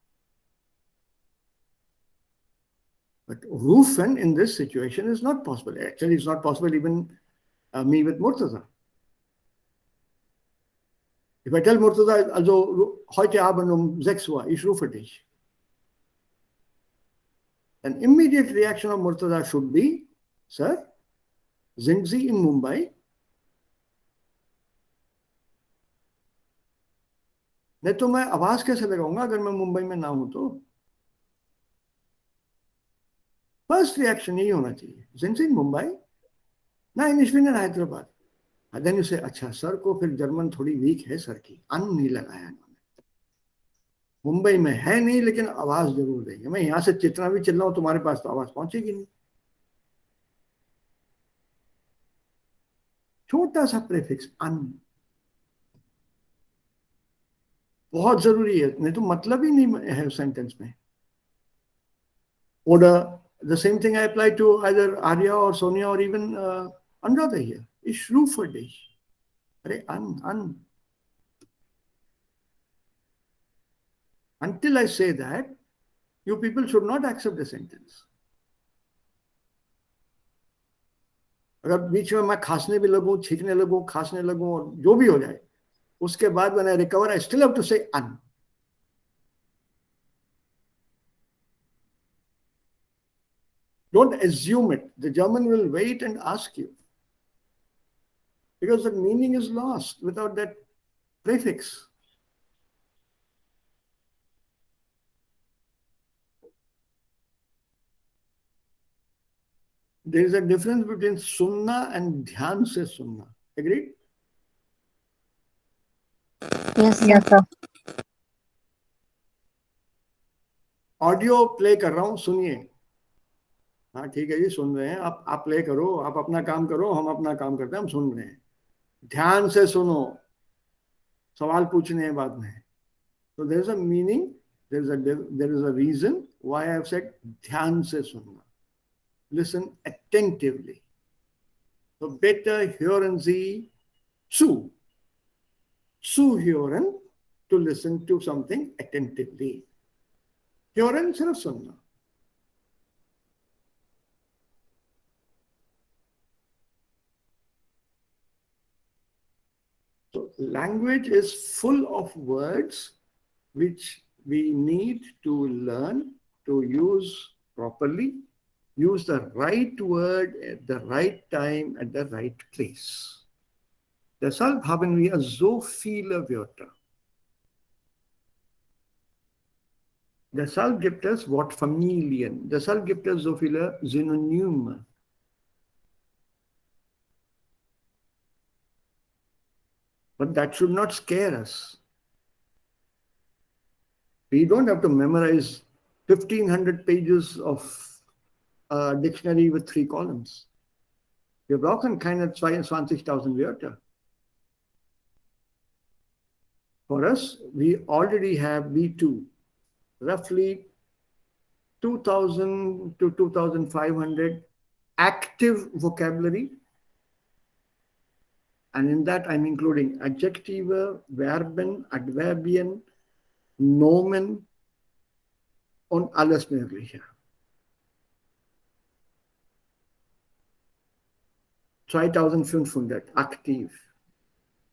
But rufen in this situation is not possible. Actually, it's not possible even me with Murtaza. If I tell Murtaza, also heute Abend um 6 Uhr, ich rufe dich. An immediate reaction of Murtaza should be, sir, sind Sie in Mumbai? नहीं तो मैं आवाज कैसे लगाऊंगा अगर मैं मुंबई में ना हूं तो? फर्स्ट रिएक्शन यही होना चाहिए, sind Sie in Mumbai? Nein, ich bin in Hyderabad. Then you say, अच्छा सर को फिर जर्मन थोड़ी वीक है सर की, अन नहीं लगाया इन्होंने. मुंबई में है नहीं लेकिन आवाज जरूर देंगे. मैं यहां से जितना भी चिल्लाऊं तुम्हारे पास तो आवाज पहुंचेगी नहीं. छोटा सा प्रीफिक्स अन बहुत जरूरी है, नहीं तो मतलब ही नहीं है सेंटेंस में. Oder the same thing I apply to either Arya or Sonia or even Anuradha here. Ich rufe dich. अरे an. Until I say that, you people should not accept the sentence. अगर बीच में मैं खांसने भी लगूं, छींकने लगूं, खांसने लगूं और जो भी हो जाए, उसके बाद when I recover, I still have to say an. Don't assume it. The German will wait and ask you. Because the meaning is lost without that prefix. There is a difference between sunna and dhyan se sunna. Agreed? Yes, sir. Audio play कर रहा हूं, सुनिए. हाँ ठीक है जी, सुन रहे हैं. आप प्ले करो, आप अपना काम करो, हम अपना काम करते हैं, हम सुन रहे हैं. ध्यान से सुनो, सवाल पूछने हैं बाद में. So there is a meaning, there is a reason why I have said ध्यान से सुनना. Listen attentively. So better hören Sie zu. Zuhören, to listen to something attentively. Hören सिर्फ सुनना. So language is full of words which we need to learn to use properly, use the right word at the right time, at the right place. Deshalb haben wir so viele Wörter. Deshalb gibt es Wortfamilien. Deshalb gibt es so viele Synonyme. But that should not scare us. We don't have to memorize 1,500 pages of a dictionary with 3 columns. Wir brauchen keine 22.000 Wörter. For us, we already have B2. roughly 2000 to 2500 active vocabulary. And in that, I'm including Adjektive, Verben, Adverbien, Nomen und alles Mögliche. 2500 aktiv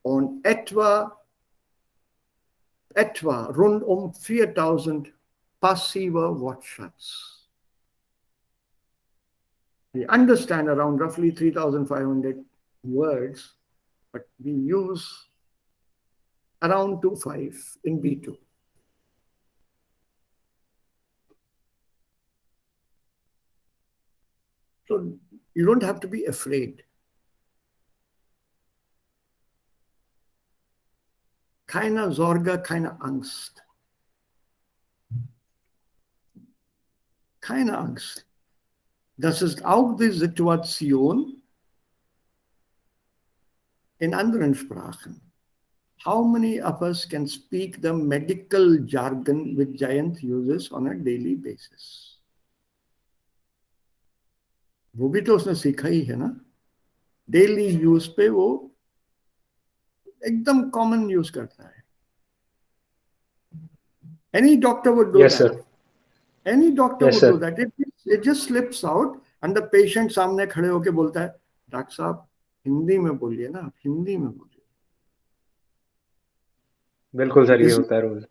und etwa rund 4000 passiver Wortschatz. We understand around roughly 3500 words, but we use around 25 in B2. So you don't have to be afraid. Keine Sorge, keine Angst. Keine Angst. Das ist auch die Situation in anderen Sprachen. How many of us can speak the medical jargon which Giant uses on a daily basis? वो भी तो उसने सीखा ही है ना, daily use पे वो एकदम कॉमन यूज करता है. Any doctor would do Yes, that. sir. Any doctor Yes, would sir. do that. It just slips out and the patient सामने खड़े होके बोलता है, डॉक्टर साहब हिंदी में बोलिए ना, आप हिंदी में बोलिए. बिल्कुल सर, ये This is- होता है रोज.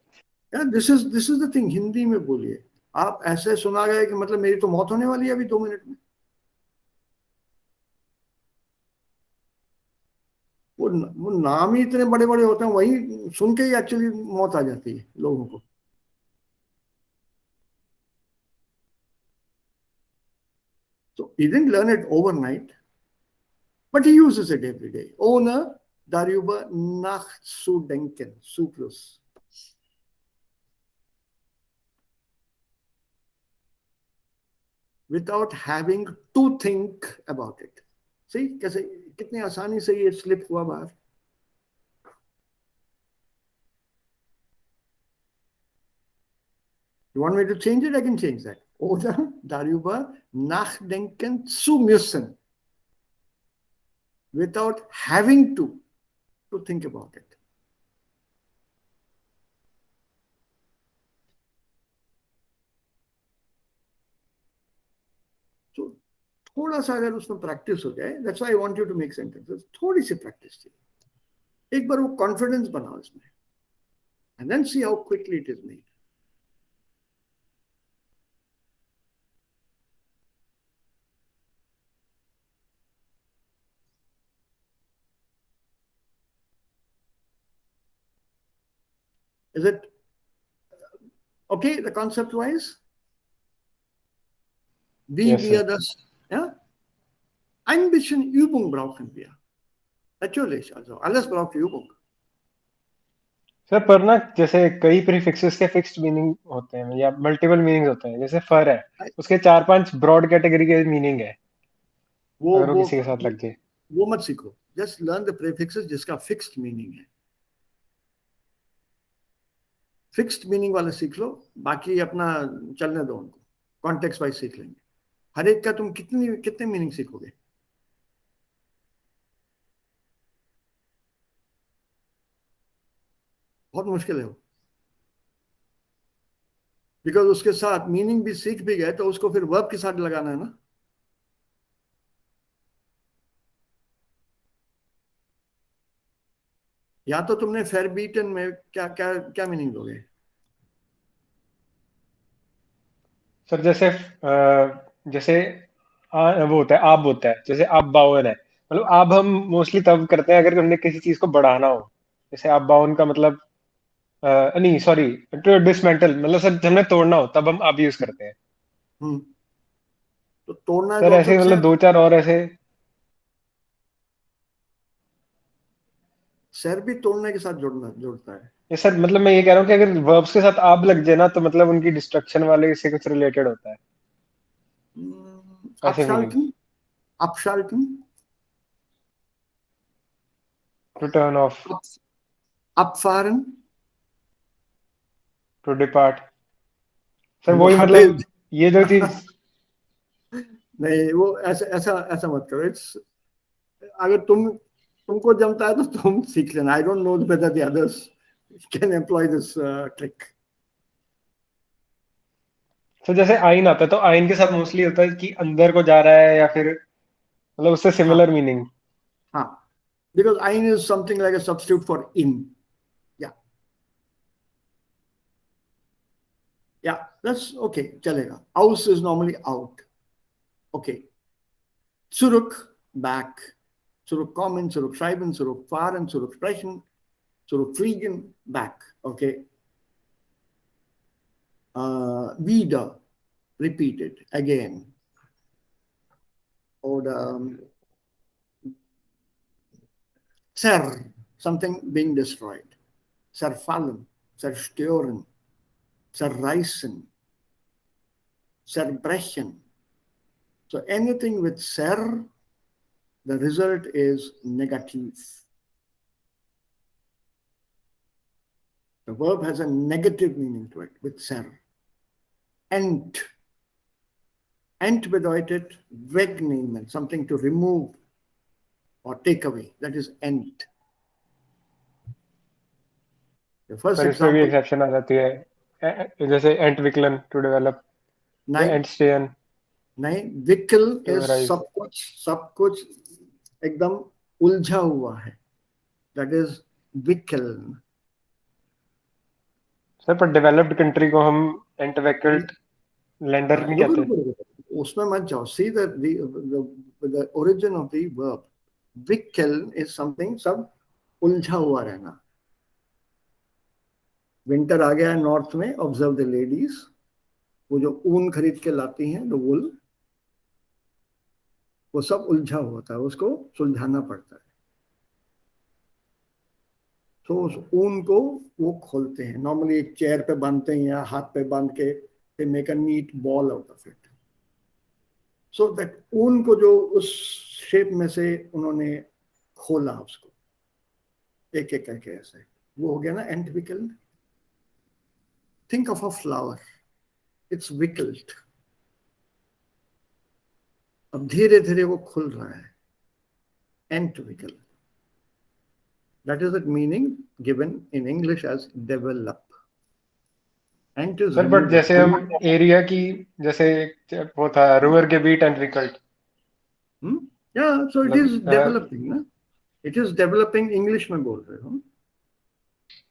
Yeah, this is the thing. Hindi में बोलिए. आप ऐसे सुना गया कि मतलब मेरी तो मौत होने वाली है अभी 2 मिनट में. वो नाम ही इतने बड़े बड़े होते हैं, वही सुन के ही एक्चुअली मौत आ जाती है लोगों को. So he didn't learn it overnight, but he uses it every day. Ohne darüber nachzudenken. Suplus. Without having to think about it. See, कैसे कितनी आसानी से ये स्लिप हुआ बाहर. You want me to change it? I can change that. Oder darüber nachdenken zu müssen. Without having to think about it. So थोड़ा सा अगर उसमें प्रैक्टिस हो जाए, that's why I want you to make sentences. थोड़ी सी practice चाहिए. एक बार वो कॉन्फिडेंस बनाओ इसमें, and then see how quickly it is made. Is it okay, the concept wise? Wie Yes, wir sir. das, ja? Ein bisschen Übung brauchen wir. Natürlich, also alles braucht Übung. Sir पर ना जैसे कई prefixes के fixed meaning होते हैं या multiple meanings होते हैं. जैसे फर है, उसके 4-5 ब्रॉड कैटेगरी के मीनिंग है. अगर वो किसी के साथ लग जाए, वो मत सीखो. Just learn the prefixes जिसका फिक्स्ड मीनिंग है. फिक्स्ड मीनिंग वाले सीख लो, बाकी अपना चलने दो उनको. कॉन्टेक्स्ट वाइज सीख लेंगे. हर एक का तुम कितने मीनिंग सीखोगे? बहुत मुश्किल है वो. बिकॉज उसके साथ मीनिंग भी सीख भी गए तो उसको फिर वर्ब के साथ लगाना है ना. या तो तुमने फेरबीटन में क्या क्या क्या मीनिंग दोगे? सर जैसे जैसे वो होता है आब होता है. जैसे आप बावन है, मतलब आब हम मोस्टली तब करते हैं अगर हमने किसी चीज को बढ़ाना हो. जैसे आप बावन का मतलब नहीं सॉरी, टू डिसमेंटल, मतलब सर हमने तोड़ना हो तब हम आप यूज करते हैं. तो तोड़ना है सर तो ऐसे मतलब 2-4 और ऐसे. सर भी तोड़ने के साथ जोड़ता है. ये सर मतलब मैं ये कह रहा हूँ कि अगर वर्ब्स के साथ आप लग जाए ना तो मतलब उनकी डिस्ट्रक्शन वाले से कुछ रिलेटेड होता है. ऐसे meaning. Abschalten, to turn off, abfahren, to depart, sir वही वहां पे मतलब ये जो चीज नहीं, वो ऐसा ऐसा ऐसा मत करो। इट्स, अगर तुमको जमता है तो तुम सीख लेना। I don't know whether the others can employ this trick. तो जैसे आइन आता है तो आइन के साथ मोस्टली होता है कि अंदर को जा रहा है या फिर मतलब उससे हाँ सिमिलर मीनिंग। हाँ, बिकॉज आइन is something like a substitute for in. या या दैट्स ओके, चलेगा। आउस is normally out. Okay, zurück, back, zurückkommen, zurückschreiben, zurückfahren, zurücksprechen, zurückfliegen, back. Okay. Wieder, repeated, again. Oder zer, something being destroyed. Zerfallen, zerstören, zerreißen, zerbrechen. So anything with zer, the result is negative. The verb has a negative meaning to it with zer. Ent bedeutet wegnehmen, something to remove or take away. That is ent. The first पर इसमें भी example, exception आ जाती है जैसे एंट विकलन to develop या नहीं एंट स्टेयन नहीं, विकल टू इज अराइव। सब कुछ एकदम उलझा हुआ है। दैट इज विकल। सर पर डेवलप्ड कंट्री को हम एंट वैकल्ट लेंडर नहीं रुको कहते। रुको रुको, उसमें मत जाओ। See the origin of the verb. विकल इज समथिंग, सब उलझा हुआ रहना। विंटर आ गया है नॉर्थ में, ऑब्जर्व द लेडीज, वो जो ऊन खरीद के लाती हैं, द वुल, वो सब उलझा होता है, उसको सुलझाना पड़ता है। तो उस ऊन को वो खोलते हैं, नॉर्मली एक चेयर पे बांधते हैं या हाथ पे बांध के, they make a neat ball out of it. So that ऊन को जो उस शेप में से उन्होंने खोला, उसको एक एक करके ऐसे, वो हो गया ना एंट विकल्ड। Think of a flower, it's विकल्ड। अब धीरे धीरे वो खुल रहा है, एंट विकल्ड। That is the meaning given in English as develop. Ant is sir but removing. जैसे हम एरिया की जैसे वो था रूअर के बीट एंड विकल्ट Yeah, so it is मतलब developing. ना? It is developing. English में बोल रहे हो,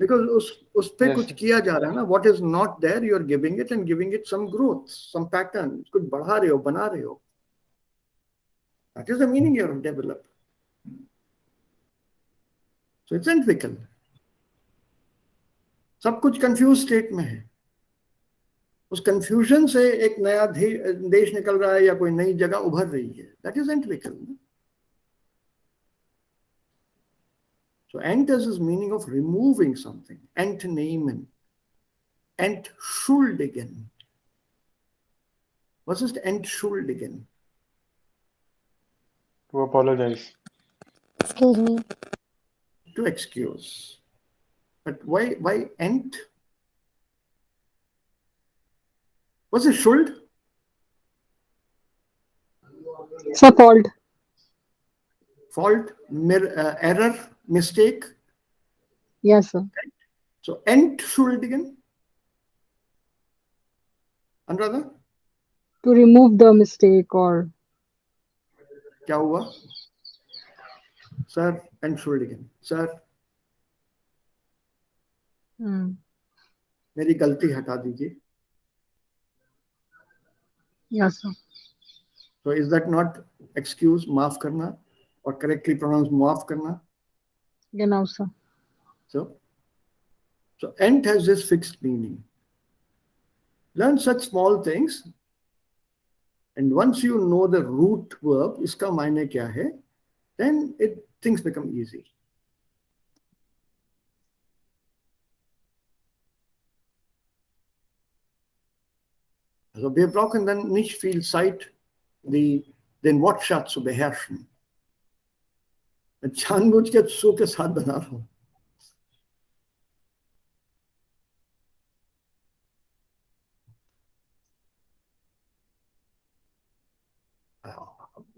because उस पे कुछ जैसे किया जा रहा है ना. What is not there, you are giving it and giving it some growth, some pattern. कुछ बढ़ा रहे हो, बना रहे हो. That is the meaning here of develop. So it's entwickle. सब कुछ कंफ्यूज स्टेट में है, उस कंफ्यूजन से एक नया देश निकल रहा है या कोई नई जगह उभर रही है. दैट इज एंटविकल. So ent has this meaning of removing something. Entnehmen. Entschuldigen. Was ist entschuldigen? To apologise. Excuse me. To excuse. But why ent? Was it schuld? So fault. Fault? Error? Mistake? Yes, sir. So entschuldigen? Anuradha? To remove the mistake or क्या हुआ? Sir, entschuldigen. Sir, मेरी गलती हटा दीजिए. yes, sir. So is that not excuse, माफ करना, or correctly pronounced माफ करना? Genau, sir. So ent has this fixed meaning. Learn such small things, and once you know the root verb, इसका मायने क्या है, then things become easy. Also wir brauchen dann nicht viel Zeit, den Wortschatz zu beherrschen. मैं जानबूझ के सो के साथ बना रहा हूँ.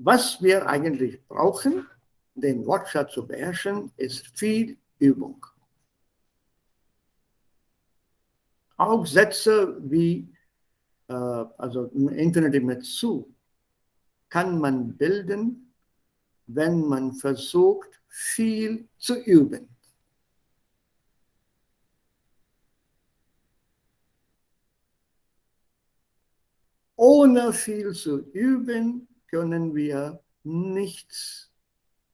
Was wir eigentlich brauchen, den Wortschatz zu beherrschen, ist viel Übung. Auch Sätze wie, also im Internet mit zu, kann man bilden, wenn man versucht, viel zu üben. Ohne viel zu üben, können wir nichts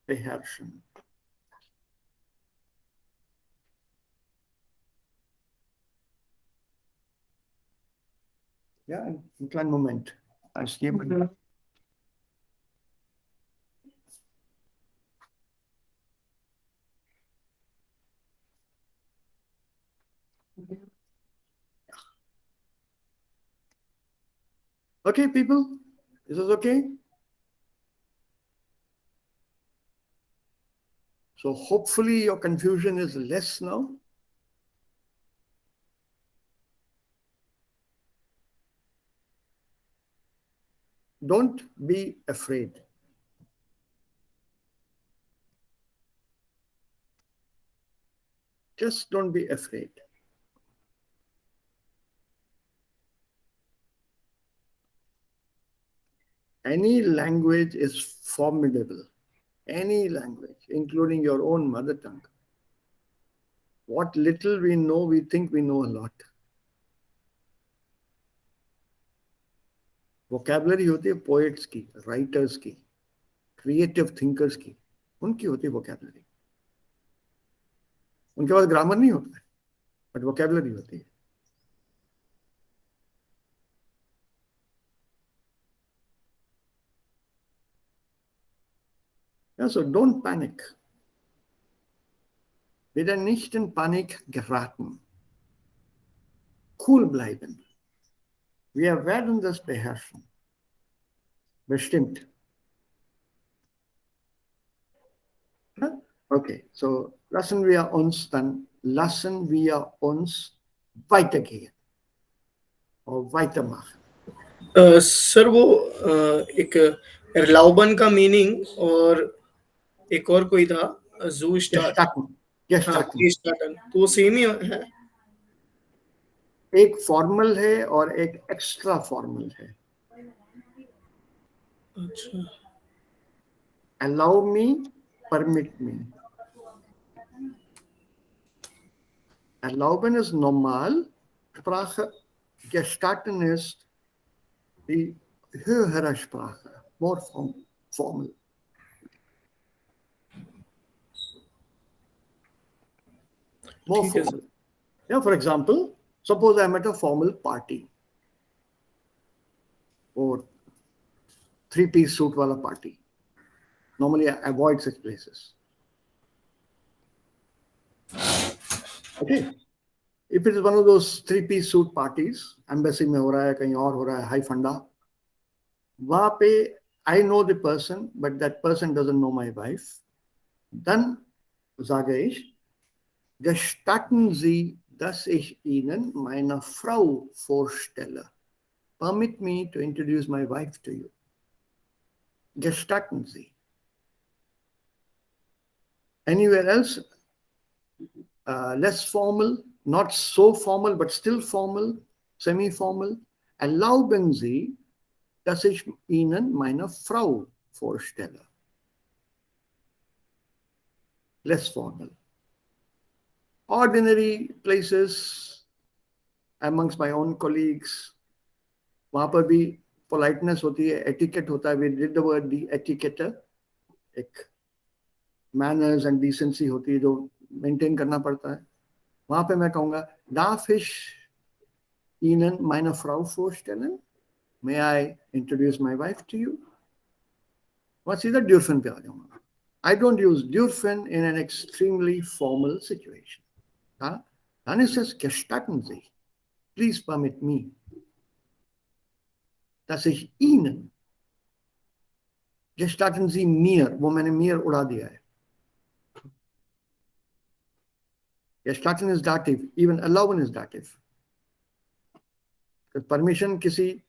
beherrschen. Ja, einen kleinen Moment. Als jemand Okay, people? Is this okay? So hopefully your confusion is less now. Don't be afraid. Just don't be afraid. Any language is formidable. Any language, including your own mother tongue. What little we know, we think we know a lot. Vocabulary होती है poets की, writers की, creative thinkers की, उनकी होती है vocabulary. उनके पास grammar नहीं होता है, but vocabulary होती है. Ja, so don't panic. Wieder nicht in Panik geraten. Cool bleiben. Wir werden das beherrschen. Bestimmt. Ja? Okay, so lassen wir uns weitergehen और weitermachen. सर वो एक लाउबन का मीनिंग और एक और कोई था जू स्टार्ट Gestatten. तो वो सेम ही है. एक फॉर्मल है और एक एक्स्ट्रा फॉर्मल है. अच्छा. Allow me, permit me. Erlauben ist normal Sprache, gestatten ist die höhere Sprache, more formal. More formal. Yeah, for example, suppose I'm at a formal party or three-piece suit wala party. Normally I avoid such places. Okay. If it is one of those three-piece suit parties, embassy में हो रहा है, कहीं और हो रहा है, high funda, वहाँ पे I know the person, but that person doesn't know my wife. Dann sage ich, gestatten Sie, dass ich Ihnen meine Frau vorstelle. Permit me to introduce my wife to you. Gestatten Sie. Anywhere else, less formal, not so formal, but still formal, semi-formal. Erlauben Sie, dass ich Ihnen meine Frau vorstelle. Less formal. Ordinary places, amongst my own colleagues, वहाँ पर भी politeness होती है, etiquette होता है. We did the word the etiquette. एक manners and decency होती है जो maintain करना पड़ता है. वहाँ पे मैं कहूँगा, darf ich Ihnen meine Frau vorstellen? May I introduce my wife to you? वहाँ सीधा dürfen पे आ जाऊँगा. I don't use dürfen in an extremely formal situation. Dann ist es gestatten Sie. Please permit me. Dass ich Ihnen, gestatten Sie mir, wo मैंने mir उड़ा दिया है. Gestatten is dative, even allowen is dative. Because permission किसी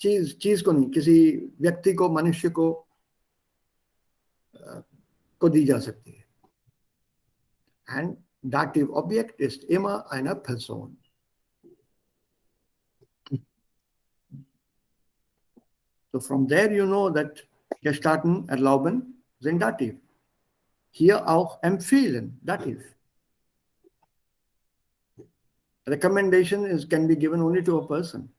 चीज को नहीं, किसी व्यक्ति को, मनुष्य को दी जा सकती है. And dative Objekt ist immer eine Person. So from there you know that gestatten, erlauben sind Dativ. Hier auch empfehlen, Dativ. Recommendation can be given only to a person.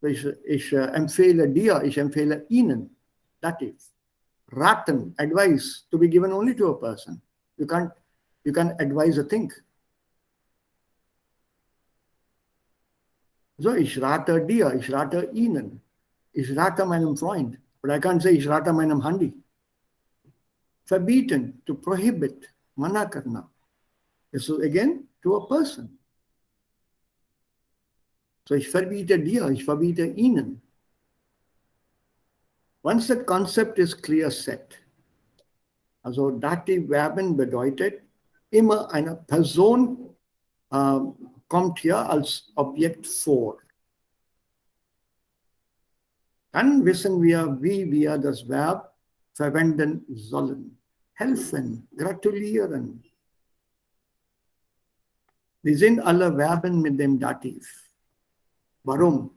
Ich empfehle dir, ich empfehle Ihnen, Dativ. Raten, advice, to be given only to a person. You can't advise a thing. So, ich rate dir, ich rate Ihnen, ich rate meinem Freund. But I can't say, ich rate meinem Handi. Verbieten, to prohibit, mana karna. So again, to a person. So, ich verbiete dir, ich verbiete Ihnen. Once the concept is clear set, also Dativ Verben bedeutet, immer eine Person kommt hier als Objekt vor. Dann wissen wir, wie wir das Verb verwenden sollen. Helfen, gratulieren. Die sind alle Verben mit dem Dativ. Warum?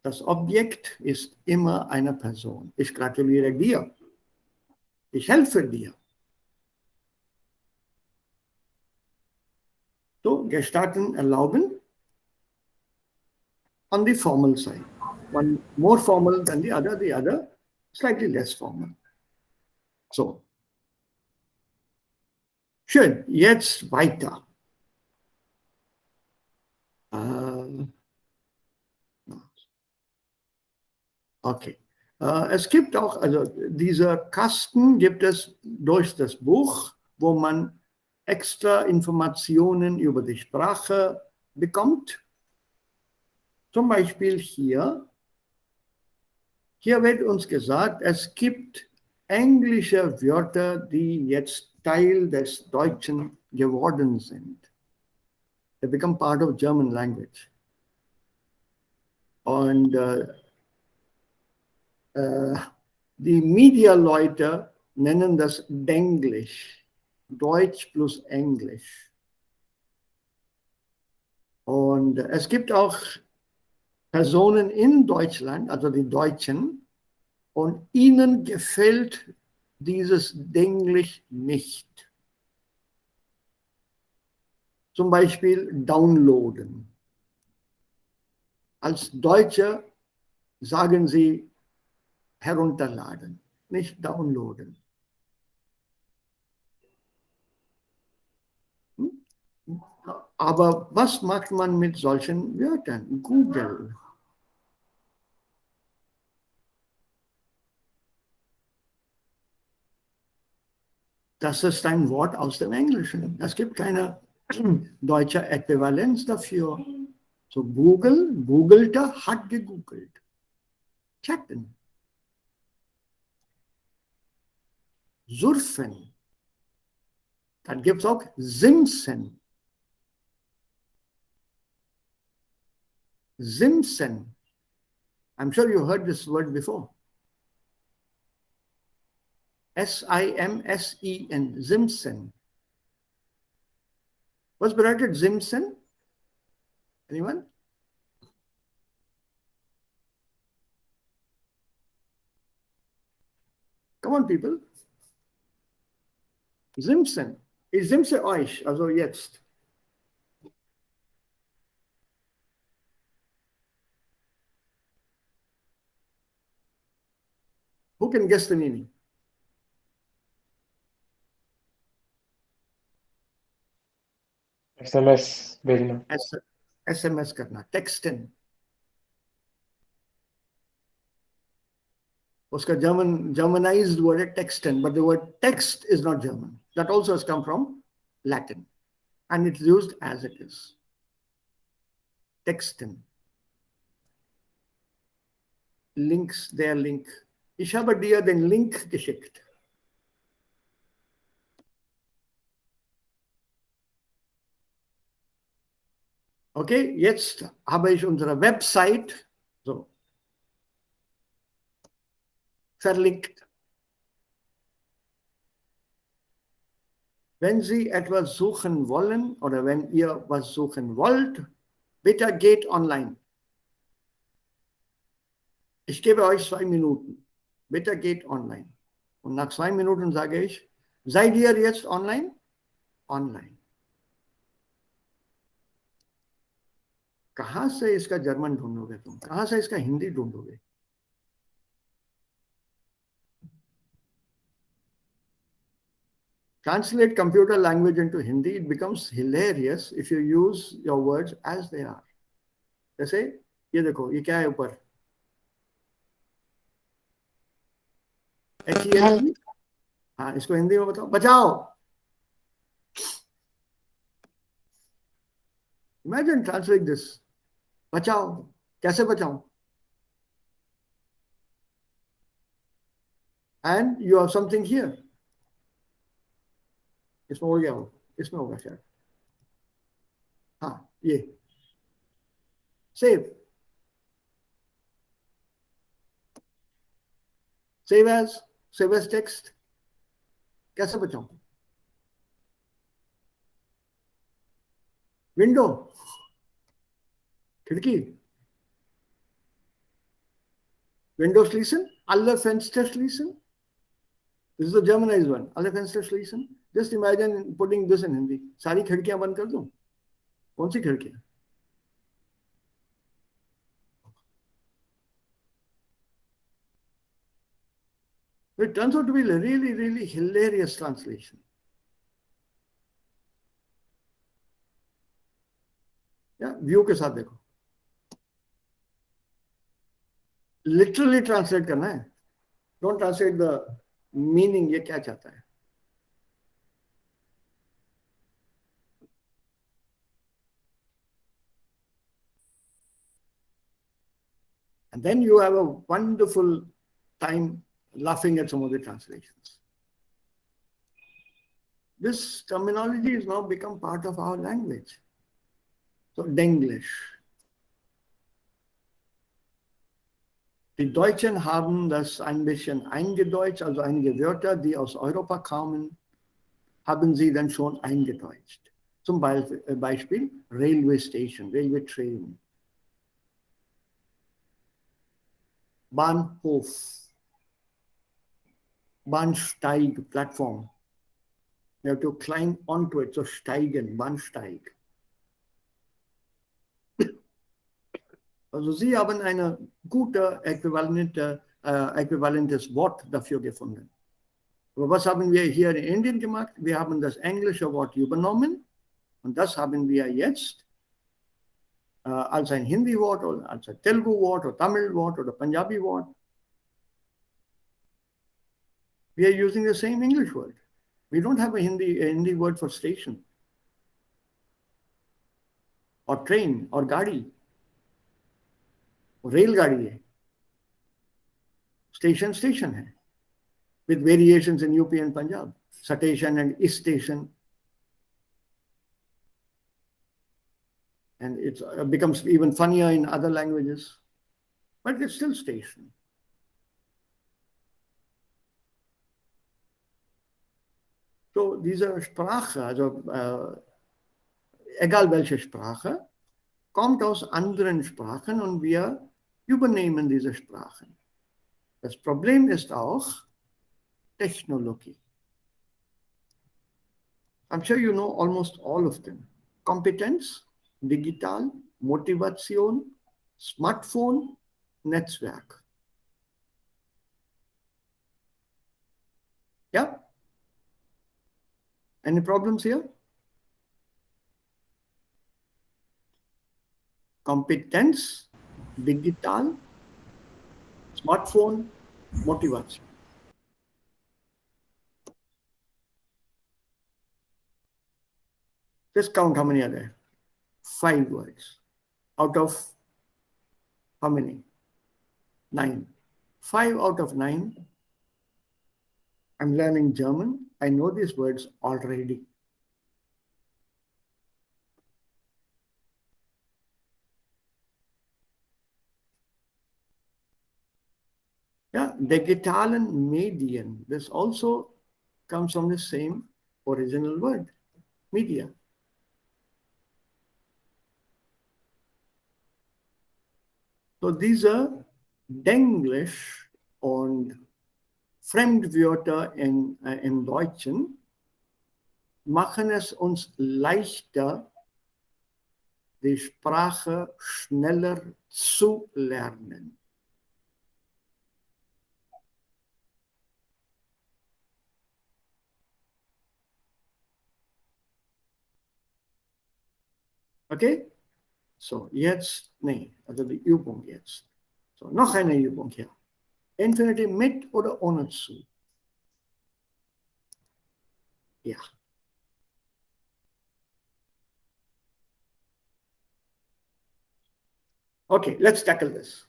Das Objekt ist immer eine Person. Ich gratuliere dir. Ich helfe dir. So, gestatten, erlauben. On the formal side. One more formal than the other slightly less formal. So. Schön, jetzt weiter. Okay. Es gibt auch, also dieser Kasten gibt es durch das Buch, wo man extra Informationen über die Sprache bekommt. Zum Beispiel hier. Hier wird uns gesagt, es gibt englische Wörter, die jetzt Teil des Deutschen geworden sind. They become part of German language. Und die Media-Leute nennen das Denglisch, Deutsch plus Englisch. Und es gibt auch Personen in Deutschland, also die Deutschen, und ihnen gefällt dieses Denglisch nicht. Zum Beispiel downloaden. Als Deutsche sagen sie herunterladen, nicht downloaden. Aber was macht man mit solchen Wörtern? Google. Das ist ein Wort aus dem Englischen. Es gibt keine deutsche Äquivalenz dafür. So Google, googelte, hat gegoogelt. Chatten. Surfen. Dann gibt es auch Simsen. Simsen. I'm sure you heard this word before. S-I-M-S-E-N. Simsen. Was bedeutet Simsen? Anyone? Come on, people. Simsen. Ich simse euch, also jetzt. Who can guess the meaning? SMS भेजना. SMS करना, texten. Uska Germanized word texten, but the word text is not German. That also has come from Latin, and it's used as it is. Texten. Links, der Link. Ich habe dir den Link geschickt. Okay, jetzt habe ich unsere Website. So, verlinkt. Wenn Sie etwas suchen wollen oder wenn ihr was suchen wollt, bitte geht online. Ich gebe euch 2 Minuten. Bitte geht online. Und nach 2 Minuten sage ich, seid ihr jetzt online? Online. कहाँ से इसका German ढूंढोगे तुम? कहाँ से इसका Hindi ढूंढोगे? Translate computer language into Hindi, it becomes hilarious if you use your words as they are. जैसे ये देखो, ये क्या है ऊपर? HELP? हाँ, इसको हिंदी में बताओ, बचाओ. Imagine translate this. बचाओ. कैसे बचाओ? And you have something here. इसमें हो गया हो, इसमें होगा शायद. हाँ, ये. Save. Save as text. कैसे बचाऊं? विंडो, खिड़की. Window schließen, alle Fenster schließen. This is the Germanized one. Alle Fenster schließen. Just imagine putting this in Hindi. सारी खिड़कियां बंद कर दूं. कौन सी खिड़कियां? It turns out to be a really, really hilarious translation. Yeah, view के साथ देखो. Literally translate करना है. Don't translate the meaning. ये क्या चाहता है? And then you have a wonderful time laughing at some of the translations. This terminology has now become part of our language. So, Denglisch. Die Deutschen haben das ein bisschen eingedeutscht, also einige Wörter, die aus Europa kamen, haben sie dann schon eingedeutscht. Zum Beispiel Railway Station, Railway Train. Bahnhof, Bahnsteig, platform. You have to climb onto it, so steigen, Bahnsteig. Also Sie haben ein gutes äquivalentes Wort dafür gefunden. Aber was haben wir hier in Indien gemacht? Wir haben das englische Wort übernommen und das haben wir jetzt als ein Hindi-Wort oder als ein Telugu-Wort oder Tamil-Wort oder Punjabi-Wort. We are using the same English word. We don't have a Hindi word for station or train or gadi. रेलगाड़ी है, station है, with variations in UP and Punjab, station and station, and it becomes even funnier in other languages, but it's still station. So diese Sprache, also egal welche Sprache, kommt aus anderen Sprachen und wir übernehmen diese Sprachen. Das Problem ist auch Technologie. I'm sure you know almost all of them. Kompetenz, digital, Motivation, Smartphone, Netzwerk. Yeah? Any problems here? Kompetenz, digital, Smartphone, Motivation. Just count how many are there. 5 words. Out of how many? 9. 5 out of 9. I'm learning German. I know these words already. Yeah, digitalen Medien. This also comes from the same original word, media. So diese Denglisch und Fremdwörter im Deutschen machen es uns leichter, die Sprache schneller zu lernen. Okay? So, jetzt, nee, also die Übung jetzt. So, noch eine Übung hier. Infinitiv mit oder ohne zu? Ja. Okay, let's tackle this.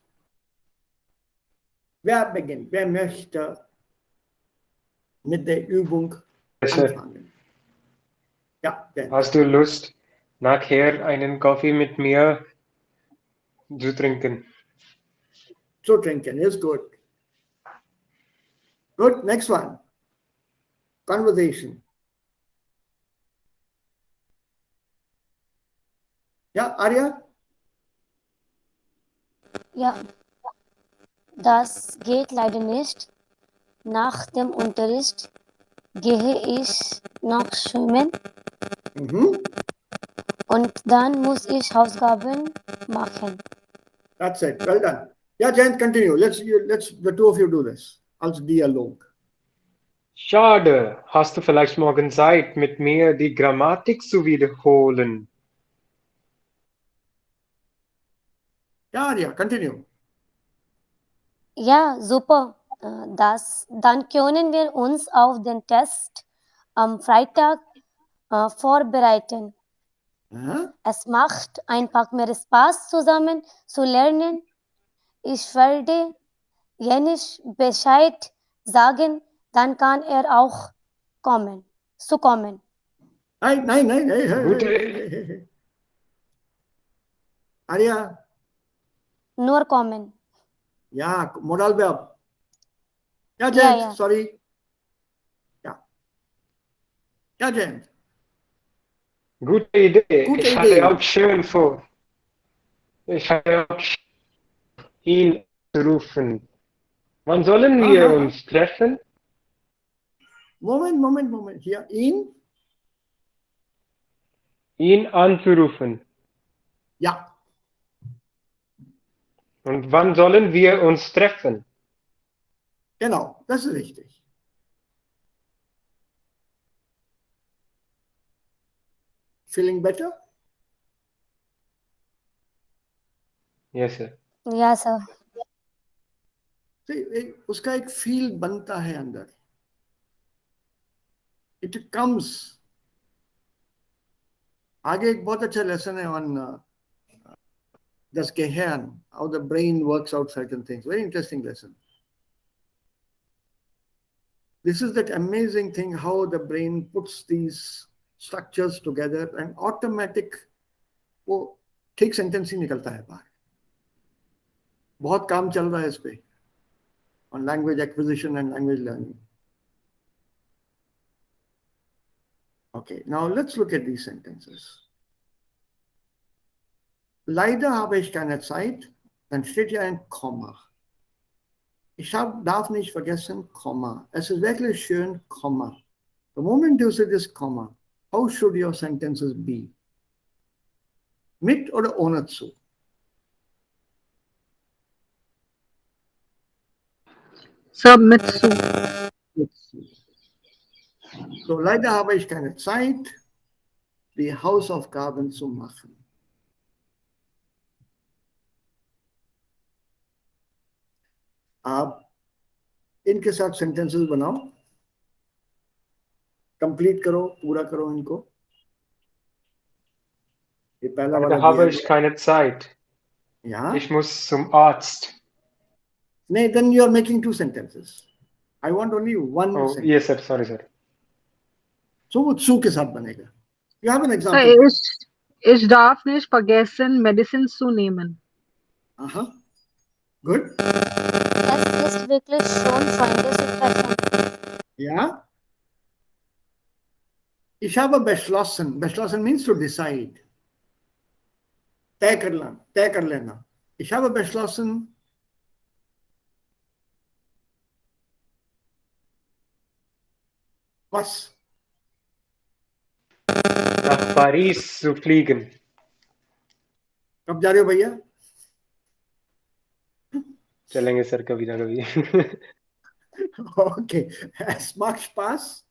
Wer beginnt? Wer möchte mit der Übung anfangen? Ja, Dan. Hast du Lust, nachher einen Kaffee mit mir zu trinken? Zu trinken is good. Good, next one. Conversation. Ja, Arya? Ja, das geht leider nicht. Nach dem Unterricht gehe ich noch schwimmen Mhm. und dann muss ich Hausaufgaben machen. That's it. Well done. Yeah, Jen, continue. Let's the two of you do this. Als Dialog. Schade, hast du vielleicht morgen Zeit, mit mir die Grammatik zu wiederholen? Ja, Arya, continue. Ja, super. Dann können wir uns auf den Test am Freitag vorbereiten. Aha. Es macht einfach mehr Spaß, zusammen zu lernen. Ich werde Jenisch Bescheid sagen, dann kann er auch kommen. Nein. Hey. Gute, Arya, Nur kommen. ja, Modalverb. Ja, Jen, Ja. sorry. Ja. Ja, Jen. gute Idee. Gute Ich hatte Idee. auch schön vor, ihn zu rufen. Wann sollen wir Aha. uns treffen? Moment. Hier, ihn? Ihn anzurufen. Ja. Und wann sollen wir uns treffen? Genau, das ist richtig. Feeling better? Yes, sir. Ja, sir. उसका एक feel बनता है अंदर. It comes. आगे एक बहुत अच्छा lesson है on das Gehirn, how the brain works out certain things. Very interesting lesson. This is that amazing thing how the brain puts these structures together and automatic वो ठीक सेंटेंस ही निकलता है बाहर. बहुत काम चल रहा है इस पे on language acquisition and language learning. Okay, now let's look at these sentences. Leider habe ich keine Zeit, dann steht hier ein Komma. Darf nicht vergessen, Komma. Es ist wirklich schön, Komma. The moment you say this Komma, how should your sentences be? Mit oder ohne zu? Sub mit zu. Mit zu. So, leider habe ich keine Zeit, die Hausaufgaben zu machen. आप इनके साथ sentences बनाओ, complete करो, पूरा करो इनको. ये पहला वाला Leider habe दिया ich गया. keine Zeit. Ja. Ich muss zum Arzt. नहीं, then you are making two sentences. I want only one Oh, sentence. yes, sir. Sorry, sir. So वो zu के साथ बनेगा. You have an example. Ich darf nicht vergessen, Medicine zu nehmen. Aha. Good. ist wirklich schön, Freunde zu treffen. Ja? Ich habe beschlossen. Beschlossen means to decide. तय कर लेना. Ich habe beschlossen. Was? Nach Paris zu fliegen. कब जा रहे हो भैया? चलेंगे sir कभी ना कभी. Okay. Es macht Spaß.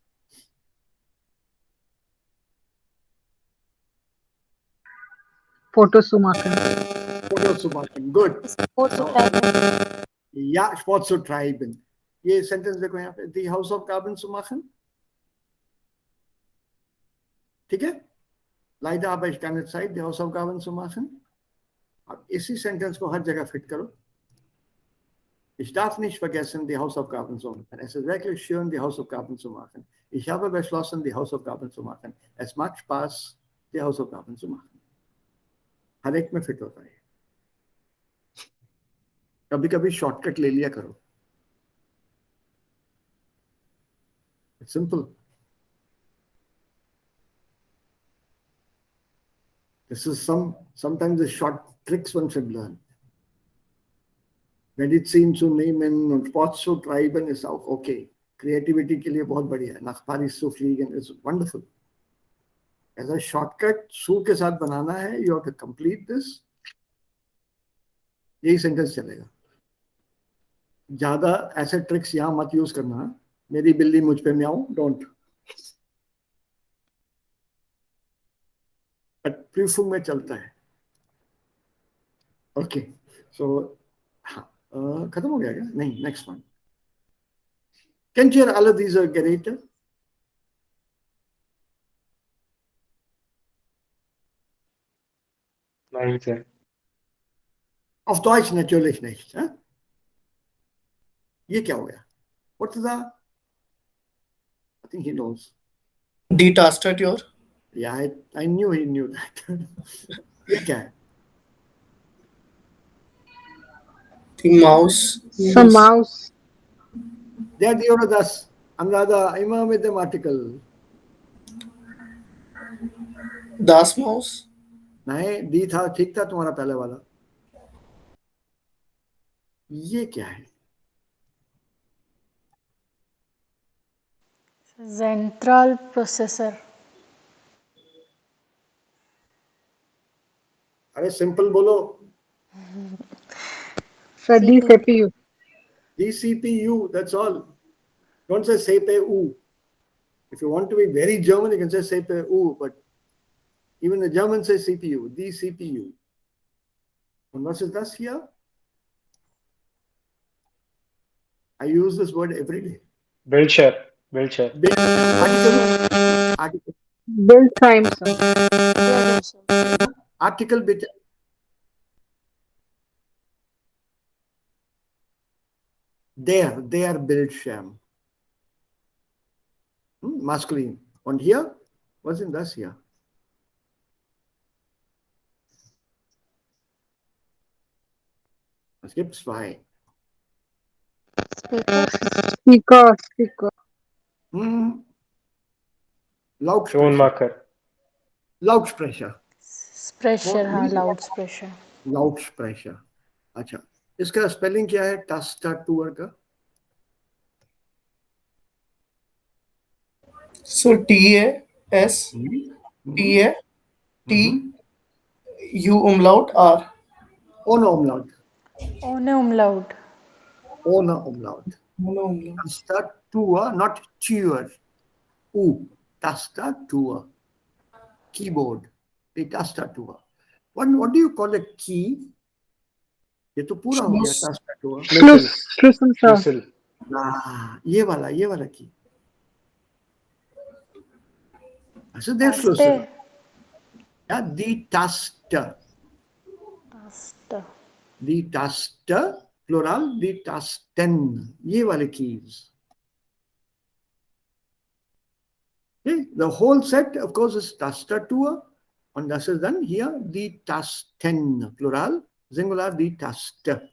Fotos zu machen. Fotos zu machen. Good. Sport zu treiben. Ja, Sport zu treiben. ये सेंटेंस देखो यहाँ पे. The House of Carbon zu machen. ठीक है? Leider habe ich keine Zeit, die Hausaufgaben zu machen. अब इसी sentence को हर जगह फिट करो. Ich darf nicht vergessen, die Hausaufgaben zu machen. Es ist wirklich schön, die Hausaufgaben zu machen. Ich habe beschlossen, die Hausaufgaben zu machen. Es macht Spaß, die Hausaufgaben zu machen. हर एक में fit होता है. कभी कभी shortcut ले लिया करो. It's simple. This is sometimes the short tricks one should learn. Medizin zu nehmen und Sport zu treiben ist auch okay. Creativity के लिए बहुत बढ़िया है. Nach Paris zu fliegen is wonderful. ऐसा शॉर्टकट सू के साथ बनाना है. You have to complete this. यही सेंटेंस चलेगा. ज्यादा ऐसे ट्रिक्स यहाँ मत यूज करना. मेरी बिल्ली मुझ पे म्याऊं. डोंट. बट प्रीफुम में चलता है. ओके. सो हाँ, खत्म हो गया क्या? नहीं, next one. Can you hear all of these Geräte? Nein, sir. Auf Deutsch natürlich nicht. ये क्या हो गया? What is that? I think he knows. D tastature. Yeah, I knew he knew that. ये क्या है? The mouse. The mouse. They are the order das. Another imam with them article. Das mouse. नहीं, D था, ठीक था तुम्हारा पहले वाला. ये क्या है? Central processor. अरे सिंपल बोलो. Sir, the CPU. DCPU, that's all. Don't say CPU. If you want to be very German, you can say CPU, but even the Germans say CPU, DCPU. And what is this here? I use this word every day. Wilshire. Article. Build time, sir. Article bit. There Bildschirm. Masculine. And here, what's in this here? Es gibt zwei. Speaker. Lautsprecher. Loudsprecher, हाँ, loudsprecher. Loudsprecher. अच्छा, इसका spelling क्या है? टास्टाटूर का? So TAS TA T U umlaut R. Ohne Umlaut. ohne Umlaut. Ohne Umlaut. Tastatur, not Tür. Tastatur. Keyboard. The tastatur. What do you call a key? ये तो पूरा हो गया tastatur. Schlüssel. ये वाला key. Also der Schlüssel. Ja, die Taste. Die Taste, plural, die Tasten. ये वाले keys. Okay. The whole set, of course, is Tastatur. And das ist dann hier die Tasten, plural, singular, die Taste.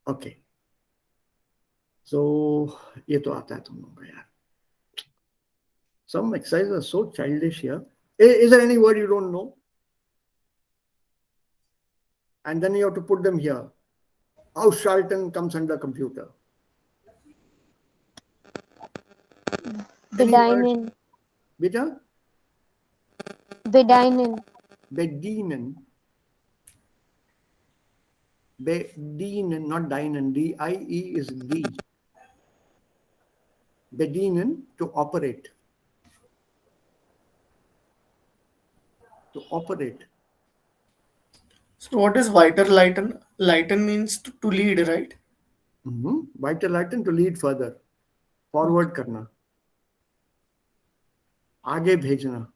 Okay. So ये तो आता है तुम लोगों को यार. Some exercises are so childish here. Is there any word you don't know? And then you have to put them here. Ausschalten comes under computer. Any word? Bedienen. Bitte? Bedienen. Bedienen. Bedienen, not dienen. D-I-E is D. Bedienen, to operate. To operate. So what is weiterleiten? Leiten means to lead, right? Weiterleiten, to lead further. Forward करना. आगे भेजना.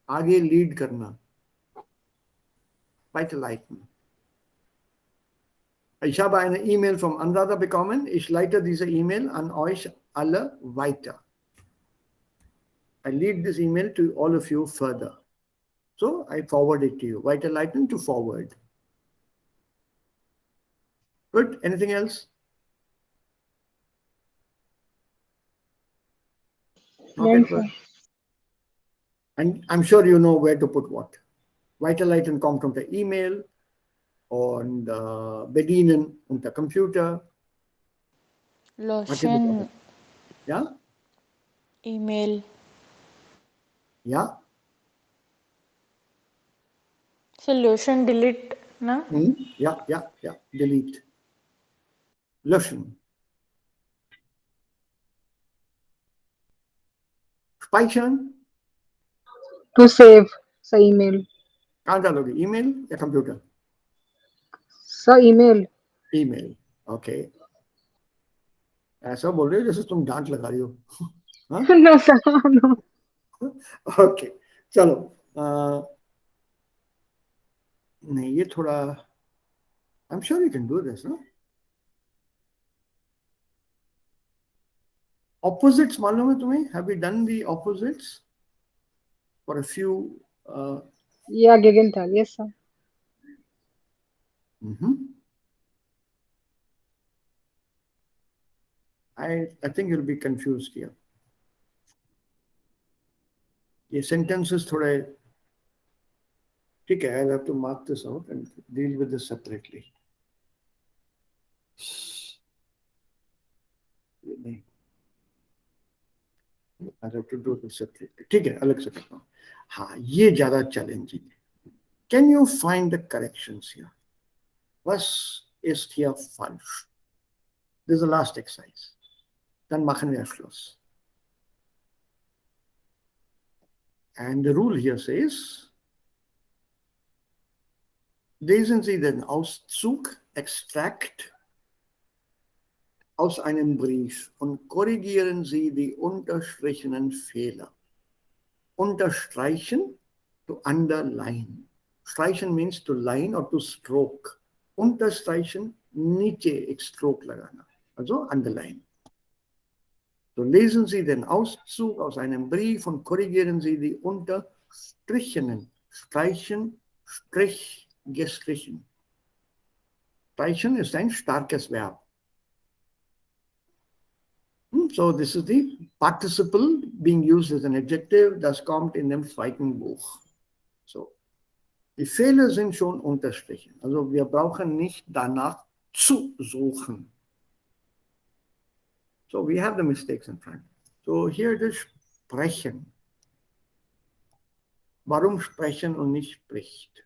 आगे lead करना. Weiterleiten. Ich habe eine E-Mail vom Anwärter bekommen. Ich leite diese E-Mail an euch alle weiter. I lead this email to all of you further. So I forward it to you. Weiterleiten, to forward. Good. Anything else? Not Yes, at first. And I'm sure you know where to put what. Weiterleiten kommt unter E-Mail und bedienen unter Computer. Lotion, Ja? email, Ja? solution, delete, na? Ja, ja, ja. Delete. Löschen. Speichern. To save. Sa email. कहाँ डालोगे email या computer? Sa email. Email. Okay. ऐसा बोल रहे हो जैसे तुम डांट लगा रही हो. हाँ? No, sir. No. ओके. चलो. नहीं ये थोड़ा. I'm sure you can do this, no? Opposites मालूम है तुम्हें? Have you done the opposites for a few? Yeah, Gegenteil. Yes, sir. I think you'll be confused here. ये sentences थोड़े. ठीक है. I'll have to mark this out and deal with this separately. नहीं. I have to do this separately. ठीक है. अलग से करता हूँ. हाँ ये ज़्यादा challenging है. Can you find the corrections here? Was ist hier falsch? This is the last exercise. Dann machen wir Schluss. And the rule here says, lesen Sie den Auszug, Extract aus einem Brief und korrigieren Sie die unterstrichenen Fehler. Unterstreichen, to underline. Streichen means to line or to stroke. Unterstreichen, नीचे एक stroke लगाना. Also underline. So lesen Sie den Auszug aus einem Brief und korrigieren Sie die unterstrichenen. Streichen, Strich, gestrichen. Streichen ist ein starkes Verb. So this is the participle being used as an adjective. Das kommt in dem zweiten Buch. So. Die Fehler sind schon unterstrichen. Also wir brauchen nicht danach zu suchen. So we have the mistakes in front. So here it is sprechen. Warum sprechen und nicht spricht?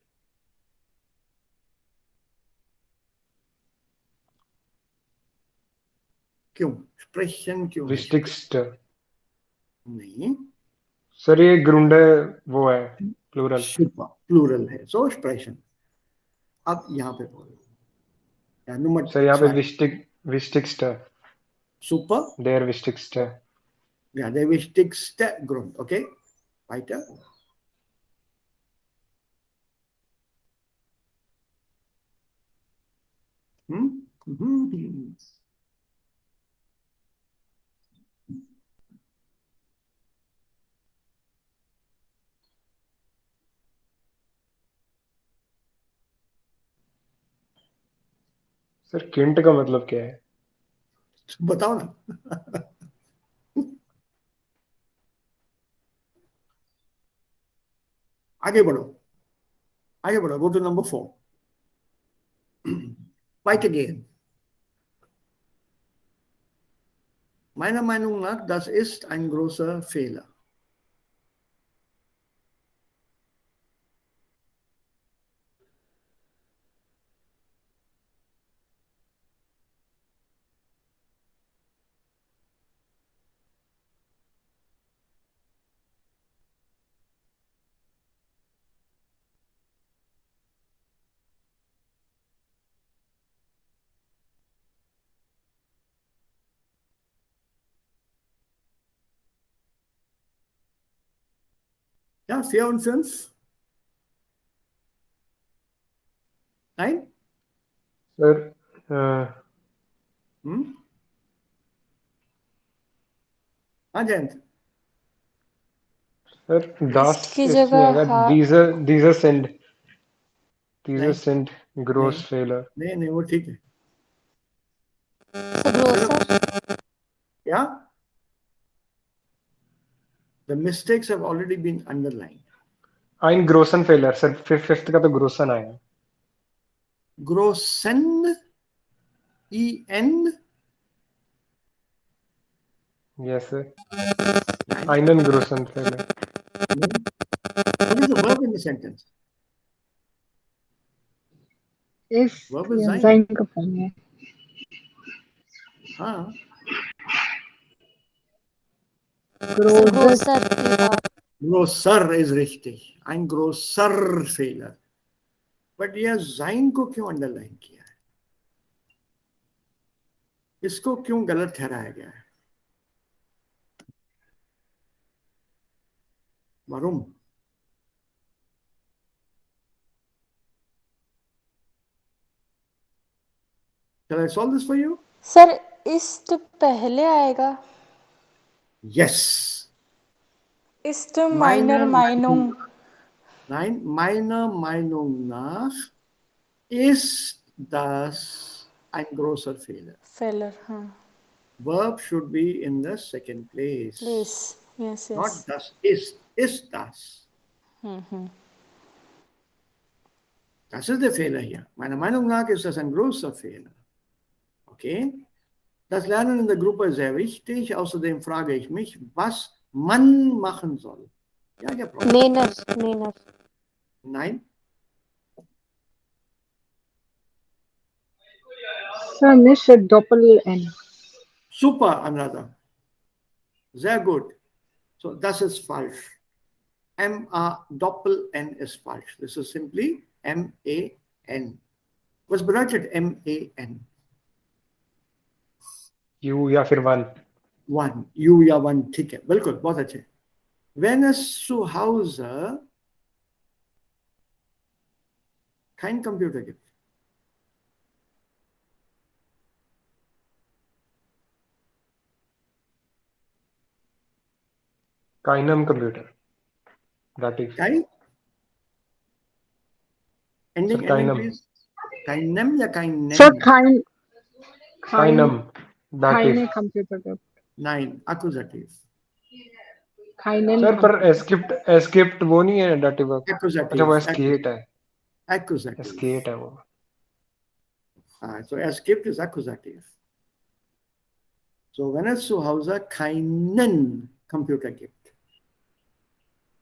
क्यों? Sprechen क्यों नहीं? विस्टिक्स्ट. नहीं. Sir ये ग्रुंडे वो है plural. Super. Plural है. So sprechen. अब यहाँ पे बोलो. Ja, Nummer सर यहाँ पे 2. विस्टिक्स्ट है. Super. देयर विस्टिक्स्ट है. Ja, der wichtigste Grund. Okay? Weiter. Sir Kint का मतलब क्या है? बताओ ना। आगे बढ़ो, आगे बढ़ो, go to number 4. Fight again. Meiner Meinung nach, das ist ein großer Fehler. Ja, 4 und 5. Nein? Sir Hm? हाँ जयंत, सर दास इस्ट की इसमें जगह आएगा, हा दीजर सेंड नहीं सेंड नहीं ग्रोस फेलर. नहीं नहीं, वो ठीक है. So grosser. Yeah, the mistakes have already been underlined. ein großen failure sir, fifth का तो ग्रोसन आएगा. Grossen, E-N, yes sir, nein. einen großen failure. No. What is the verb in the sentence? इस Verb is sein. जाइन का form है. हाँ, So ग्रोजर grosser. Ja. grosser is richtig. Ein grosser Fehler. But यह sein को क्यों underline किया है? इसको क्यों गलत ठहराया गया है? Warum? Shall I solve this for you? Sir इस्ट पहले आएगा. Yes. इस्ट माइनर माइनुंग. Nein, meiner Meinung nach ist das ein großer Fehler. फेलर. हाँ. Verb should be in the second place. Place. Yes Not yes. das ist das. Das ist der Fehler hier. Meiner Meinung nach ist das ein großer Fehler. Okay? Das Lernen in der Gruppe ist sehr wichtig. Außerdem frage ich mich, was man machen soll. Ja, ja, Prof. Näher. Näher. Nein. Sir निश डॉपल N. Super, Anuradha. Sehr gut. So, das ist falsch. M-A-Doppel-N ist falsch. Das ist simply M-A-N. Was bedeutet M-A-N? You या फिर one. One. You या one. ठीक है, बिल्कुल, बहुत अच्छे. Wenn es zu Hause kein Computer gibt, काइनम कंप्यूटर, दाटिव. kein? Ending, Sir, ending, kainam. please. Kainem या kainem? सर खाइन काइनम, दाटिव. खाइने कंप्यूटर का. Nein, accusative. खाइनेन सर पर एस्केप्ट वो नहीं है दाटिव. अच्छा वो Accusative. एस्केट है. Accusative. एस्केट है वो. So escaped is accusative. So wenn es zu Hause keinen Computer gibt,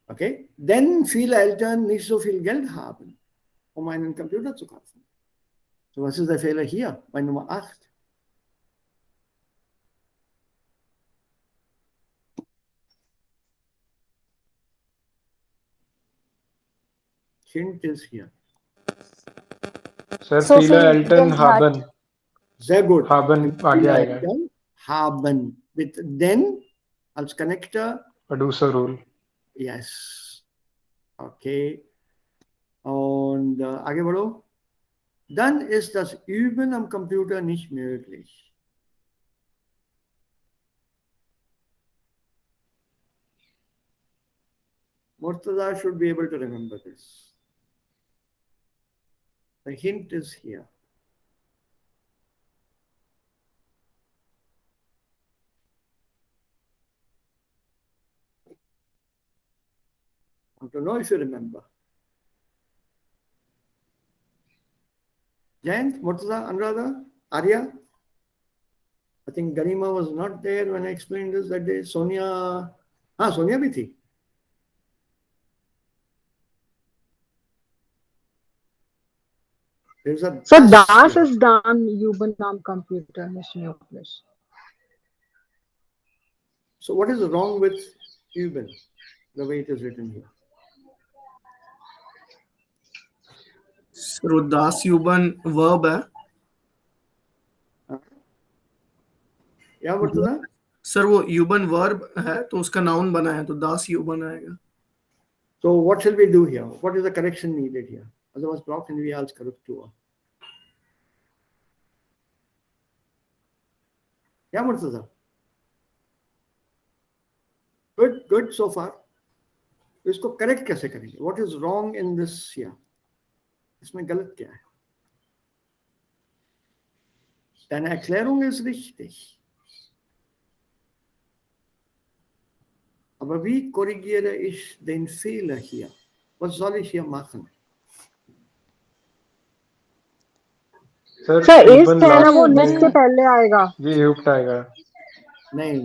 okay, denn viele Eltern nicht so viel Geld haben, um einen Computer zu kaufen. So was ist der Fehler hier bei Nummer 8? Hint is here. Sir So viele viel Eltern Geld haben. hat. Sehr gut. Haben आगे Viele आएगा. Eltern haben with denn als Connector. Producer rule. Yes. Okay. Und आगे बढ़ो. Dann ist das Üben am Computer nicht möglich. Murtaza should be able to remember this. The hint is here. I don't know if you remember. Jayant, Murtaza, Anuradha, Arya? I think Garima was not there when I explained this that day. Sonia, Sonia bhi thi. There's a So das Das here. is done Yubanam computer mission English. So what is wrong with Üben, the way it is written here? Sir वो दास युबन verb है. Yeah, Murtaza? Sir वो युबन verb है तो उसका noun बना है तो दास युबन आएगा. So what shall we do here? What is the correction needed here? Otherwise, brauchen wir als Korrektur. Yeah, Murtaza? Good so far. इसको करेक्ट कैसे करेंगे? What is wrong in this here? इसमें गलत क्या है? Deine Erklärung ist richtig. Aber wie korrigiere ich den Fehler hier? Was soll ich hier machen? Sir sir इस Yuban है ना last वो Yuban- निस के पहले आएगा. ये युक्त आएगा. नहीं.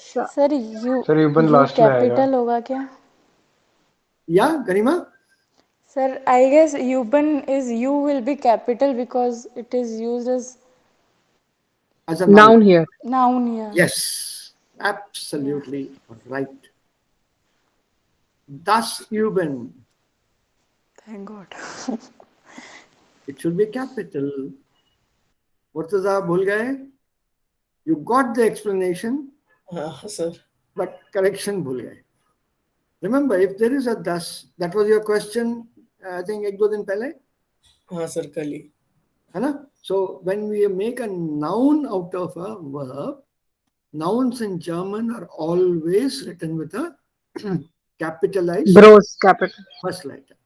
सर Yuban यू last में आएगा. कैपिटल होगा क्या? Yeah, Garima? Sir I guess युबन is U will be capital because it is used as As a Noun here. Noun here. Yes, absolutely right. Das Üben. Thank God. It should be capital. Murtaza, bhul gaye? You got the explanation, हाँ sir. but correction bhul gaye. Remember, if there is a das, that was your question, I think ek do din pehle, हाँ sir कल ही. है ना? So when we make a noun out of a verb, nouns in German are always written with a capitalized Gross capital. first letter.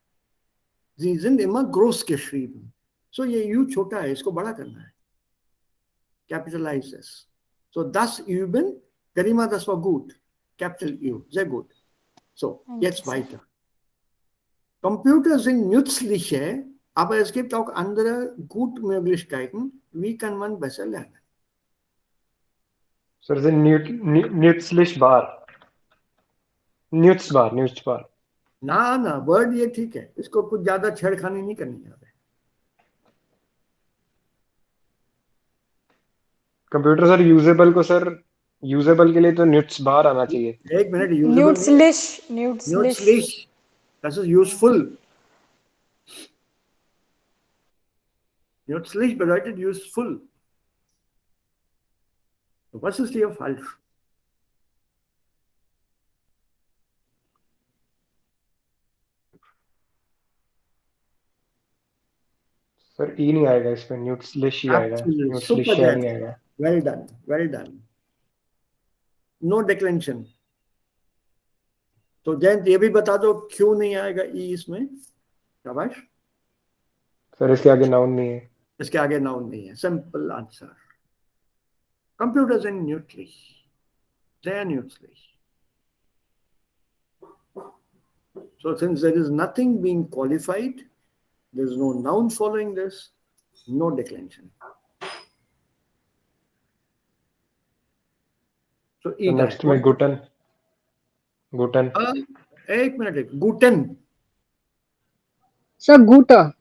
Sie sind immer groß geschrieben. So ये U छोटा है, इसको बड़ा करना है. Capitalize this. So das üben, Garima, das war gut. Capital U, sehr gut. So, jetzt weiter. Computer sind nützliche, aber es gibt auch andere gute Möglichkeiten. Wie kann man besser lernen? Sir से nützlich bar. Nutzbar. ना word ये ठीक है, इसको कुछ ज्यादा छेड़खानी नहीं करनी है. कंप्यूटर सर यूजेबल को सर यूजेबल के लिए तो न्यूट्स बार आना चाहिए. एक minute, न्यूट्सलिश. Das ist useful. Nützlich bedeutet useful. Was ist hier falsch? Sir E नहीं आएगा इसमें, न्यूट्सलिश ही आएगा. न्यूट्सलिश नहीं आएगा. Well done. No declension. तो जयंत ये भी बता दो क्यों नहीं आएगा ई इसमें. शाबाश. सर इसके आगे नाउन नहीं है. इसके आगे नाउन नहीं है. Simple answer. Computers sind nützlich. Sehr nützlich. So since there is nothing being qualified, there is no noun following this, no declension. So next में guten. एक minute. Guten. Sir, Guter.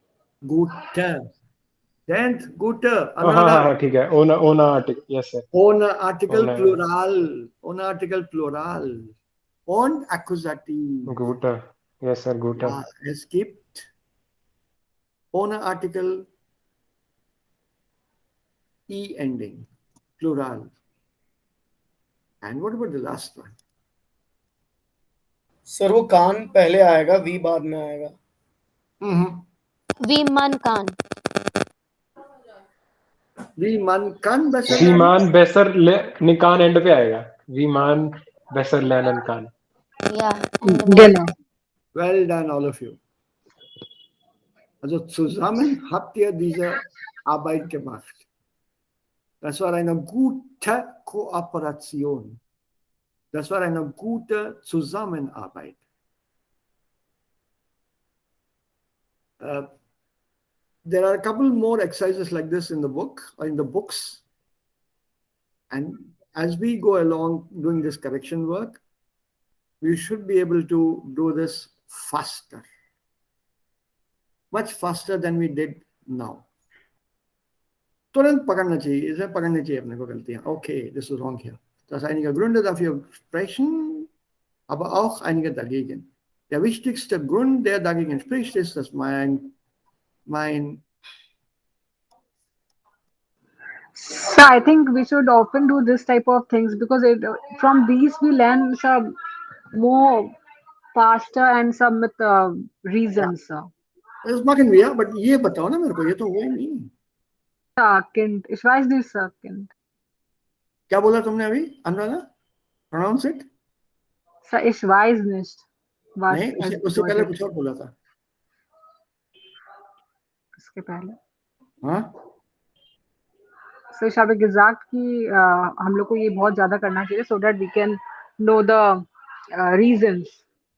Tenth, Guter. हाँ ठीक है. Ohne article. Yes sir. Ohne Artikel Plural. Und Akkusativ. Guter. Yes sir, Guter. Ja, es gibt ohne Artikel E ending. Plural. And what about the last one? Sir वो कान पहले आएगा, we बाद में आएगा. Wie man kann. Wie man kann besser Wie lernen. man besser निकान end पे आएगा. Wie man besser lernen kann. Ja. Genau. Well done, all of you. Also zusammen habt ihr diese Arbeit gemacht. Das war eine gute Kooperation. Das war eine gute Zusammenarbeit. There are a couple more exercises like this in the book, or in the books. And as we go along doing this correction work, we should be able to do this faster. Much faster than we did now. तुरंत पकड़ना चाहिए, इसे पकड़नी चाहिए अपने को गलतियां. Okay, this is wrong here. Das einige Gründe dafür sprechen, aber auch einige dagegen. Der wichtigste Grund, der dagegen spricht, ist, dass So I think we should often do this type of things because from these we learn some more faster and some with reasons. Das machen wir, but ये बताओ ना मेरे को, ये तो हुआ ही नहीं. Kind, ich weiß nicht, Kind. क्या बोला तुमने अभी, Anuradha? Pronounce it. So ich weiß nicht. Was नहीं, उससे पहले कुछ और बोला था. उसके पहले. हाँ? So ich habe gesagt कि हम लोग को ये बहुत ज्यादा करना चाहिए so that we can know the reasons.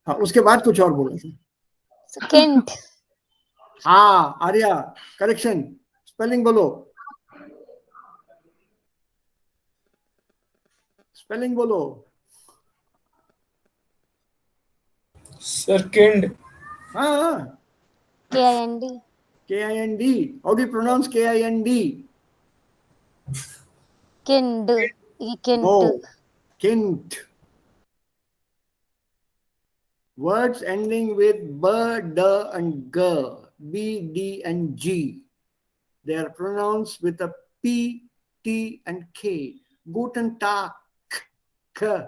हाँ, उसके बाद कुछ और बोला था. Kind. हाँ, आर्या, correction. Spelling बोलो. Spelling बोलो. Sir, kind. हाँ. K-I-N-D. K-I-N-D. How do you pronounce K-I-N-D? Kind. Kind. No. Kint. Words ending with b, d, and g, b, d, and g. They are pronounced with a p, t, and k. Guten Tag. K.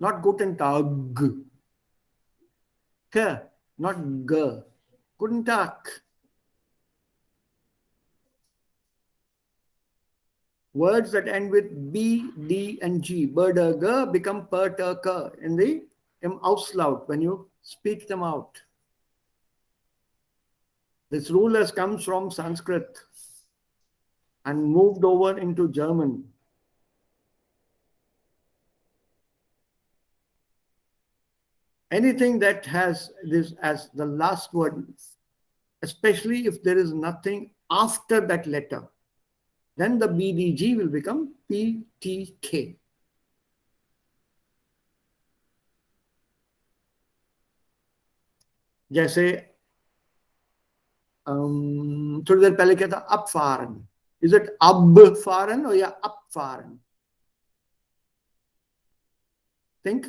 Not Guten Tag. K, not g. Guten Tag. Words that end with B, D, and G, B, D, G, become P, T, K in the Auslaut when you speak them out. This rule has come from Sanskrit and moved over into German. Anything that has this as the last word, especially if there is nothing after that letter, then the BDG will become PTK. जैसे थोड़ी देर पहले क्या था, abfahren. Is it abfahren or या abfahren? Think.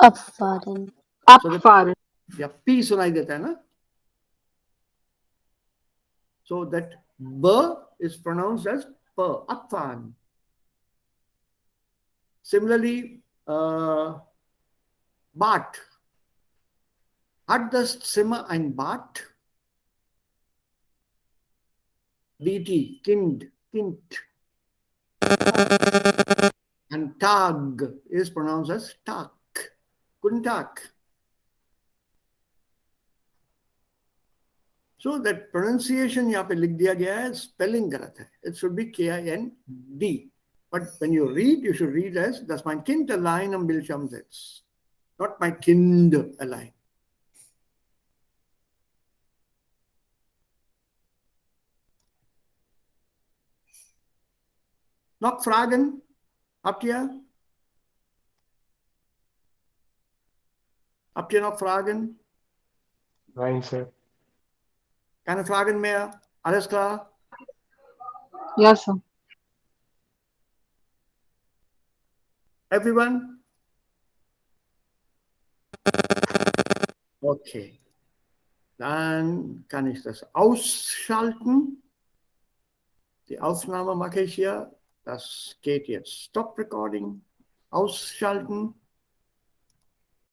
Abfahren. Abfahren. या P सुनाई देता है ना? So that B is pronounced as P, abfahren. Similarly, Bad. Hat das Zimmer ein Bad? DT, Kind, Kind. And Tag is pronounced as Tag. Guten Tag. So that pronunciation यहाँ पे लिख दिया गया है, spelling गलत है. It should be K-I-N-D. But when you read, you should read as, das mein Kind allein am Bildschirm sitzt. Not my Kind allein. Noch Fragen? Habt ihr? Habt ihr noch Fragen? Nein, sir. Keine Fragen mehr? Alles klar? Yes, sir. Everyone? Okay. Dann kann ich das ausschalten. Die Aufnahme mache ich hier. Das geht jetzt. Stop Recording. Ausschalten.